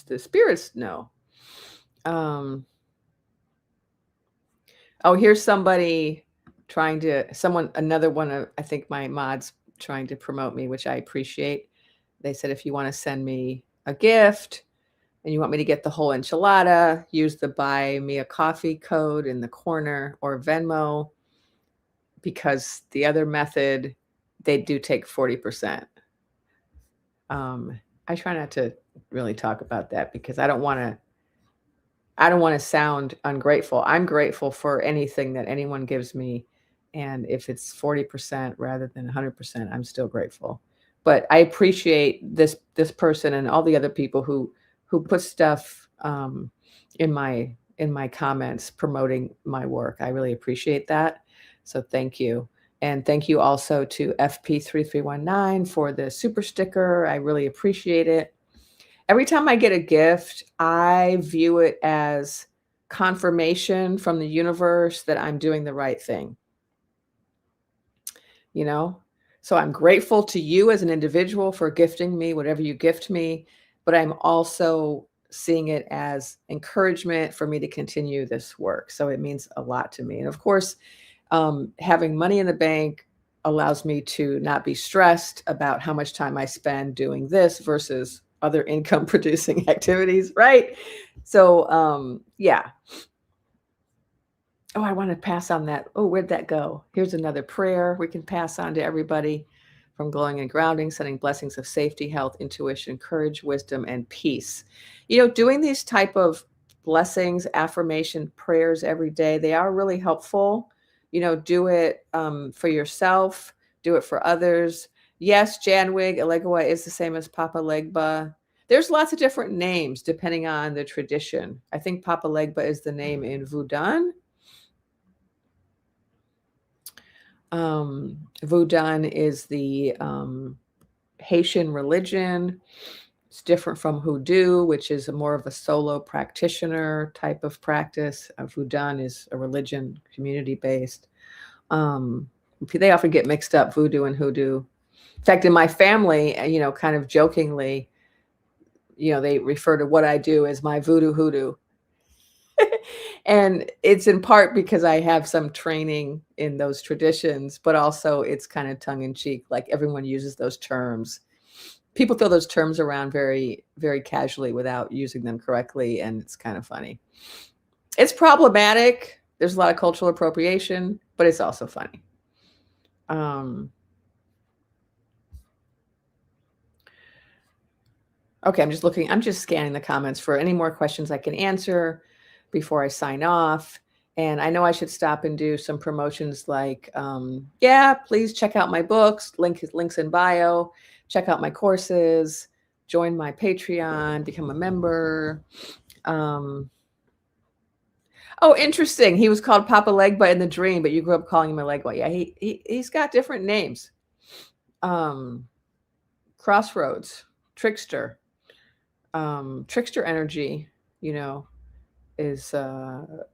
The spirits know. Here's somebody another one of, I think, my mods trying to promote me, which I appreciate. They said, if you want to send me a gift and you want me to get the whole enchilada, use the buy me a coffee code in the corner or Venmo, because the other method, they do take 40%. I try not to really talk about that because I don't want to sound ungrateful. I'm grateful for anything that anyone gives me. And if it's 40% rather than 100%, I'm still grateful. But I appreciate this person and all the other people who put stuff in my comments promoting my work. I really appreciate that. So thank you. And thank you also to FP3319 for the super sticker. I really appreciate it. Every time I get a gift, I view it as confirmation from the universe that I'm doing the right thing. So I'm grateful to you as an individual for gifting me whatever you gift me, but I'm also seeing it as encouragement for me to continue this work. So it means a lot to me. And of course, having money in the bank allows me to not be stressed about how much time I spend doing this versus other income producing activities, right? So, yeah. I want to pass on that. Where'd that go? Here's another prayer we can pass on to everybody from glowing and grounding, sending blessings of safety, health, intuition, courage, wisdom, and peace. You know, doing these type of blessings, affirmation, prayers every day, they are really helpful. You know, do it for yourself, do it for others. Yes, Janwig, Elegua is the same as Papa Legba. There's lots of different names depending on the tradition. I think Papa Legba is the name in Vudan. Vudan is the Haitian religion. It's different from Hoodoo, which is more of a solo practitioner type of practice. Vudan is a religion, community-based. They often get mixed up, Voodoo and Hoodoo. In fact, in my family, you know, kind of jokingly, you know, they refer to what I do as my voodoo hoodoo. And it's in part because I have some training in those traditions, but also it's kind of tongue in cheek. Like everyone uses those terms. People throw those terms around very, very casually without using them correctly. And it's kind of funny. It's problematic. There's a lot of cultural appropriation, but it's also funny. Okay, I'm just scanning the comments for any more questions I can answer before I sign off. And I know I should stop and do some promotions like, yeah, please check out my books, links in bio, check out my courses, join my Patreon, become a member. Oh, interesting. He was called Papa Legba in the dream, but you grew up calling him a Legba. Yeah, he's got different names. Crossroads, Trickster. Trickster energy, you know, is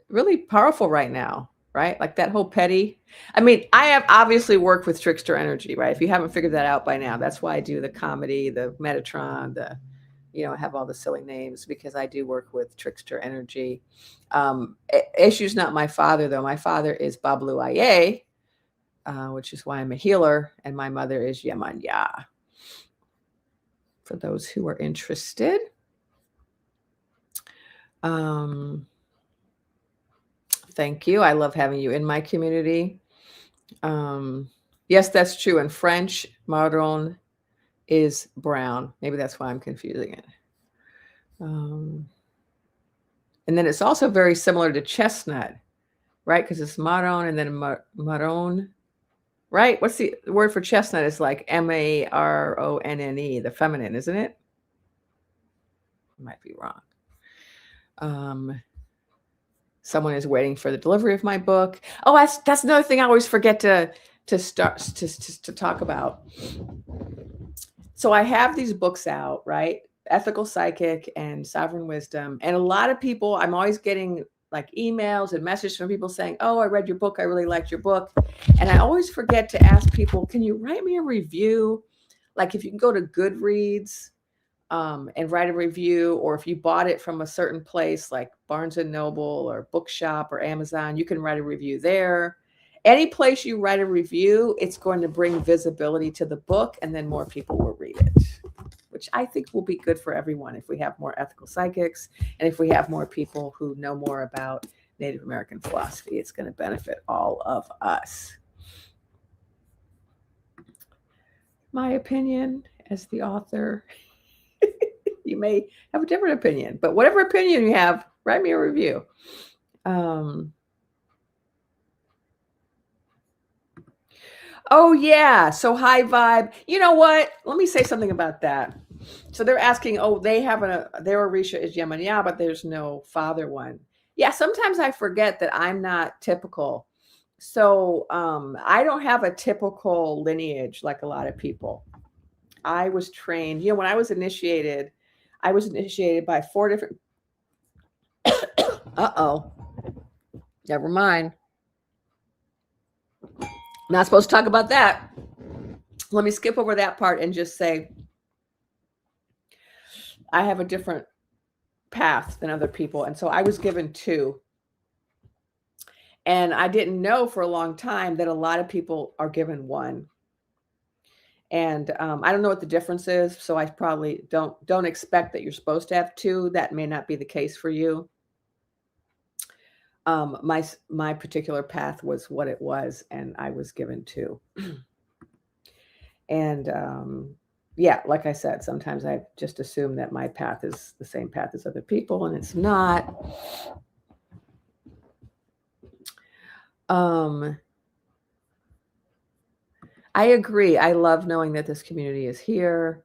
really powerful right now, right? Like that whole petty. I mean, I have obviously worked with trickster energy, right? If you haven't figured that out by now, that's why I do the comedy, the Metatron, the, you know, I have all the silly names because I do work with trickster energy. Issue's not my father, though. My father is Bablu Aye, which is why I'm a healer, and my mother is Yemanya. For those who are interested. Thank you. I love having you in my community. Yes, that's true. In French, marron is brown. Maybe that's why I'm confusing it. And then it's also very similar to chestnut, right? Because it's marron and then marron, right? What's the word for chestnut? Is like Maronne, the feminine, isn't it? Might be wrong. Someone is waiting for the delivery of my book. Oh, that's another thing I always forget to talk about. So I have these books out, right? Ethical Psychic and Sovereign Wisdom. And a lot of people, I'm always getting like emails and messages from people saying, oh, I read your book. I really liked your book. And I always forget to ask people, can you write me a review? Like if you can go to Goodreads and write a review, or if you bought it from a certain place like Barnes and Noble or Bookshop or Amazon, you can write a review there. Any place you write a review, it's going to bring visibility to the book, and then more people will read it, which I think will be good for everyone if we have more ethical psychics and if we have more people who know more about Native American philosophy. It's going to benefit all of us. My opinion as the author, you may have a different opinion, but whatever opinion you have, write me a review. Oh, yeah. So high vibe. You know what? Let me say something about that. So they're asking, oh, they have their Orisha is Yemanya, but there's no father one. Yeah, sometimes I forget that I'm not typical. So I don't have a typical lineage like a lot of people. I was trained, you know, when I was initiated by 4 different. Uh-oh. Never mind. Not supposed to talk about that. Let me skip over that part and just say I have a different path than other people. And so I was given 2. And I didn't know for a long time that a lot of people are given 1. And I don't know what the difference is. So I probably don't expect that you're supposed to have 2. That may not be the case for you. My particular path was what it was, and I was given 2. And yeah, like I said, sometimes I just assume that my path is the same path as other people, and it's not. I agree. I love knowing that this community is here.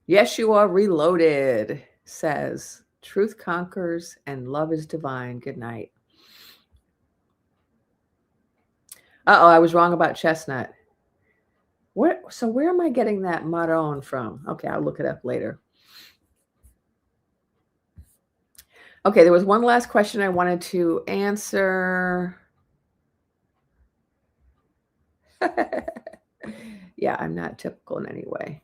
Yeshua Reloaded says, truth conquers and love is divine. Good night. Uh-oh, I was wrong about chestnut. So where am I getting that marron from? Okay, I'll look it up later. Okay, there was one last question I wanted to answer. Yeah, I'm not typical in any way.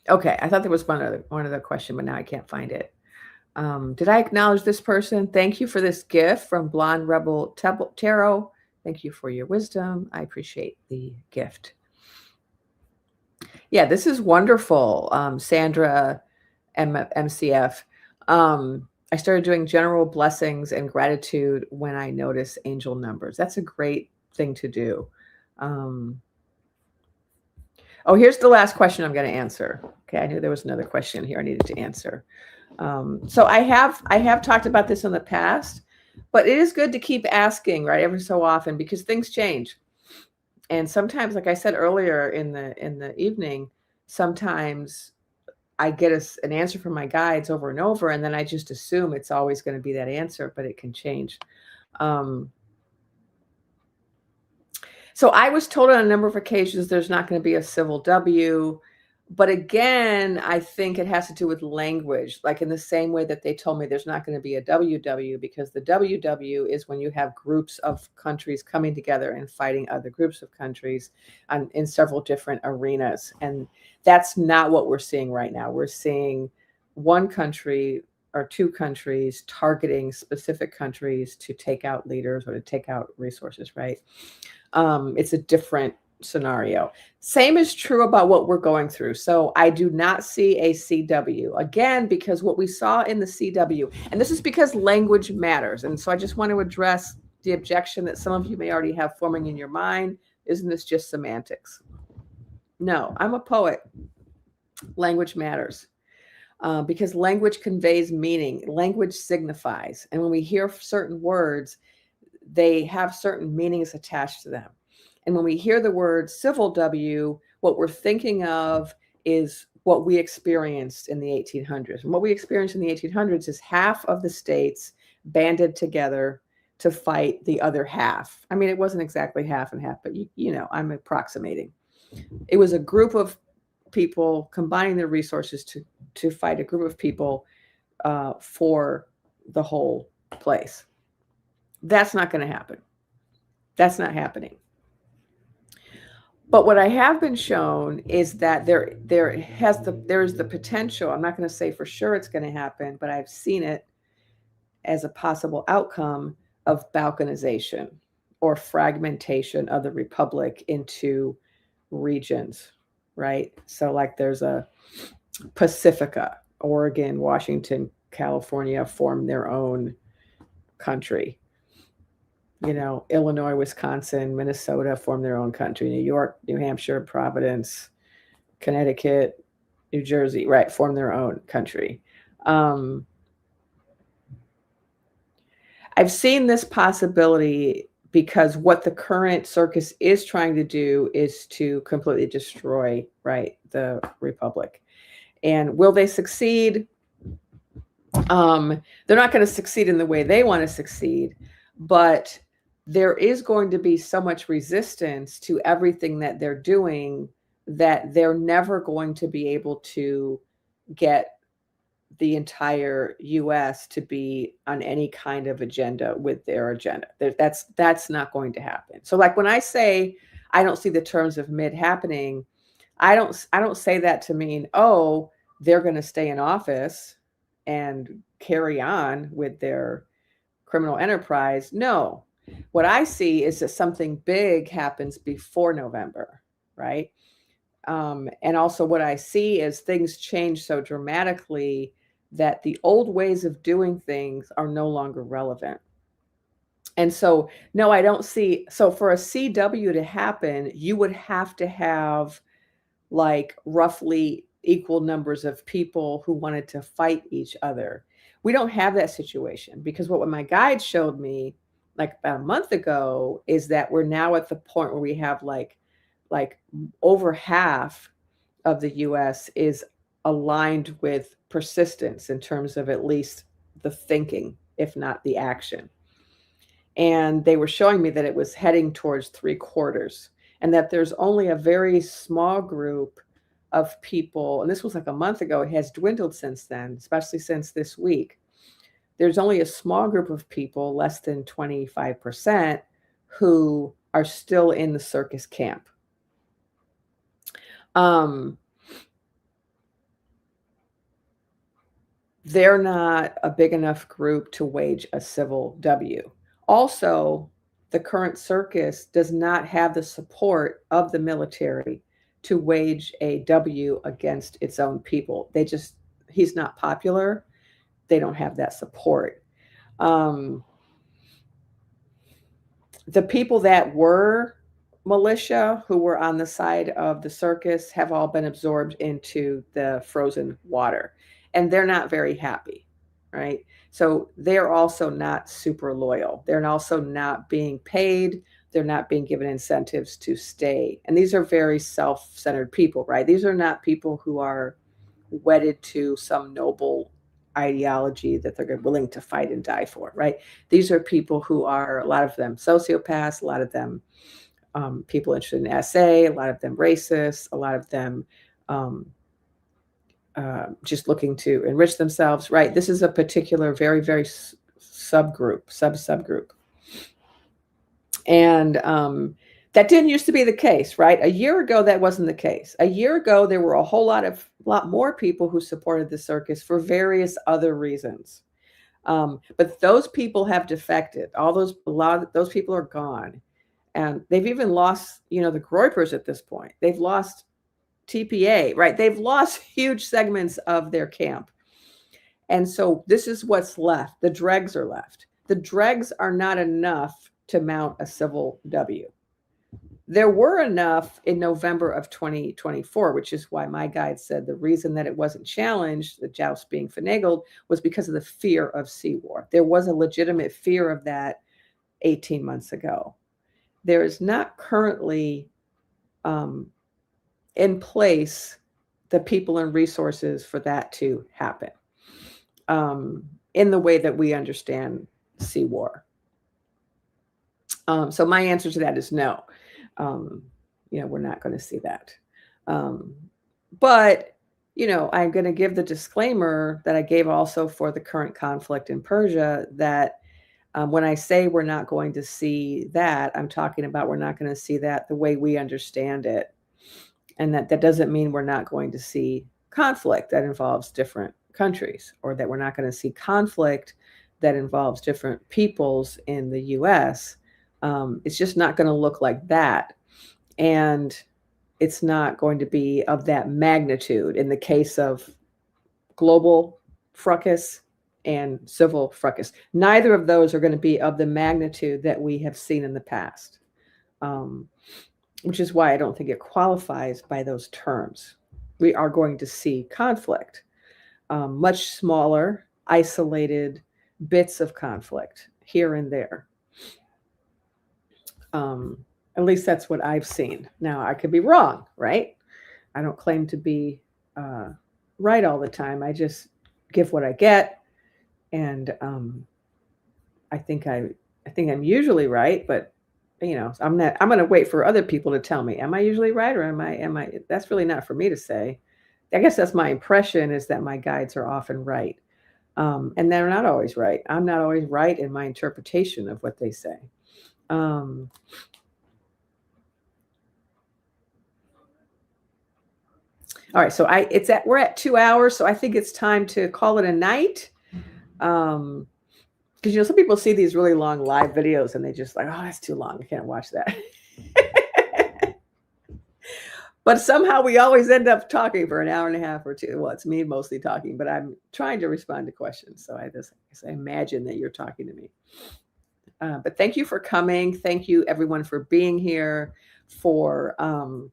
Okay, I thought there was one other question, but now I can't find it. Did I acknowledge this person? Thank you for this gift from Blonde Rebel Tarot. Thank you for your wisdom. I appreciate the gift. Yeah, this is wonderful, Sandra MCF. I started doing general blessings and gratitude when I notice angel numbers. That's a great thing to do. Oh, here's the last question I'm going to answer. Okay, I knew there was another question here I needed to answer. So I have talked about this in the past, but it is good to keep asking, right, every so often, because things change. And sometimes, like I said earlier in the evening, sometimes I get an answer from my guides over and over, and then I just assume it's always going to be that answer, but it can change. So I was told on a number of occasions there's not going to be a civil W. But again, I think it has to do with language, like in the same way that they told me there's not going to be a WW, because the WW is when you have groups of countries coming together and fighting other groups of countries in several different arenas. And that's not what we're seeing right now. We're seeing one country or two countries targeting specific countries to take out leaders or to take out resources, right? It's a different scenario. Same is true about what we're going through. So I do not see a CW, again, because what we saw in the CW, and this is because language matters. And so I just want to address the objection that some of you may already have forming in your mind. Isn't this just semantics? No, I'm a poet. Language matters. Because language conveys meaning. Language signifies. And when we hear certain words, they have certain meanings attached to them. And when we hear the word civil W, what we're thinking of is what we experienced in the 1800s. And what we experienced in the 1800s is half of the states banded together to fight the other half. I mean, it wasn't exactly half and half, but you know, I'm approximating. It was a group of people combining their resources to fight a group of people for the whole place. That's not going to happen. That's not happening. But what I have been shown is that there is the potential. I'm not going to say for sure it's going to happen, but I've seen it as a possible outcome of balkanization or fragmentation of the republic into regions, right? So like there's a Pacifica, Oregon, Washington, California form their own country. You know, Illinois, Wisconsin, Minnesota form their own country. New York, New Hampshire, Providence, Connecticut, New Jersey, right, form their own country. I've seen this possibility because what the current circus is trying to do is to completely destroy, right, the republic. And will they succeed? They're not going to succeed in the way they want to succeed, but there is going to be so much resistance to everything that they're doing that they're never going to be able to get the entire US to be on any kind of agenda with their agenda. That's not going to happen. So like when I say I don't see the terms of mid happening, I don't say that to mean, oh, they're going to stay in office and carry on with their criminal enterprise. No. What I see is that something big happens before November, right? And also what I see is things change so dramatically that the old ways of doing things are no longer relevant. And so, no, I don't see. So for a CW to happen, you would have to have like roughly equal numbers of people who wanted to fight each other. We don't have that situation because what my guide showed me like about a month ago is that we're now at the point where we have like over half of the US is aligned with persistence in terms of at least the thinking, if not the action. And they were showing me that it was heading towards 3/4 and that there's only a very small group of people, and this was like a month ago, it has dwindled since then, especially since this week. There's only a small group of people, less than 25%, who are still in the circus camp. They're not a big enough group to wage a civil W. Also, the current circus does not have the support of the military to wage a W against its own people. He's not popular. They don't have that support. The people that were militia who were on the side of the circus have all been absorbed into the frozen water, and they're not very happy, right? So they're also not super loyal. They're also not being paid. They're not being given incentives to stay. And these are very self-centered people, right? These are not people who are wedded to some noble ideology that they're willing to fight and die for, right? These are people who are, a lot of them sociopaths, a lot of them people interested in SA, a lot of them racist, a lot of them just looking to enrich themselves, right? This is a particular very, very subgroup. And that didn't used to be the case, right? A year ago, that wasn't the case. A year ago, there were a lot more people who supported the circus for various other reasons. But those people have defected. A lot of those people are gone. And they've even lost, the Groypers at this point. They've lost TPA, right? They've lost huge segments of their camp. And so this is what's left. The dregs are left. The dregs are not enough to mount a civil W. There were enough in November of 2024, which is why my guide said the reason that it wasn't challenged, the joust being finagled, was because of the fear of sea war. There was a legitimate fear of that 18 months ago. There is not currently in place the people and resources for that to happen in the way that we understand sea war. So my answer to that is no. We're not going to see that. But, I'm going to give the disclaimer that I gave also for the current conflict in Persia that when I say we're not going to see that, I'm talking about we're not going to see that the way we understand it. And that doesn't mean we're not going to see conflict that involves different countries, or that we're not going to see conflict that involves different peoples in the US. It's just not going to look like that. And it's not going to be of that magnitude in the case of global fracas and civil fracas. Neither of those are going to be of the magnitude that we have seen in the past, which is why I don't think it qualifies by those terms. We are going to see conflict, much smaller, isolated bits of conflict here and there. At least that's what I've seen. Now, I could be wrong, right? I don't claim to be right all the time. I just give what I get, and I think I'm usually right, but I'm going to wait for other people to tell me, am I usually right, or am I, that's really not for me to say. I guess that's my impression, is that my guides are often right. And they're not always right. I'm not always right in my interpretation of what they say. All right, so we're at 2 hours, so I think it's time to call it a night. Because some people see these really long live videos and they just like, oh, that's too long, I can't watch that. But somehow we always end up talking for an hour and a half or two. Well, it's me mostly talking, but I'm trying to respond to questions. So I imagine that you're talking to me. But thank you for coming. Thank you everyone for being here, for someone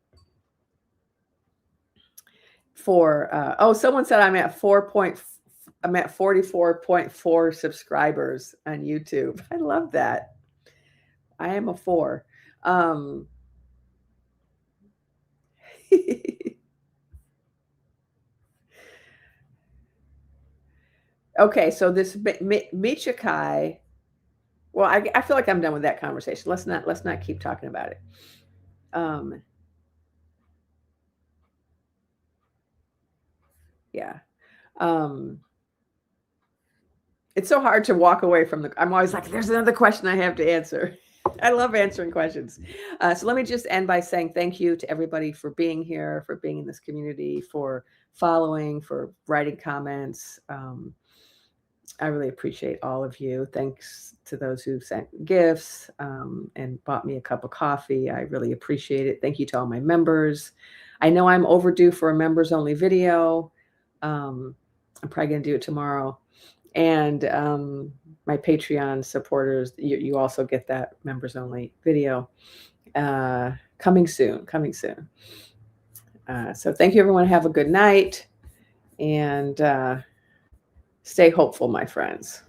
said I'm at 44.4 subscribers on YouTube. I love that. I am a 4. Okay, so this Michikai. Well, I feel like I'm done with that conversation. Let's not keep talking about it. Yeah. It's so hard to walk away from I'm always like, there's another question I have to answer. I love answering questions. So let me just end by saying thank you to everybody for being here, for being in this community, for following, for writing comments. I really appreciate all of you. Thanks to those who sent gifts and bought me a cup of coffee. I really appreciate it. Thank you to all my members. I know I'm overdue for a members only video. I'm probably going to do it tomorrow. And my Patreon supporters, you also get that members only video coming soon. So thank you, everyone. Have a good night and stay hopeful, my friends.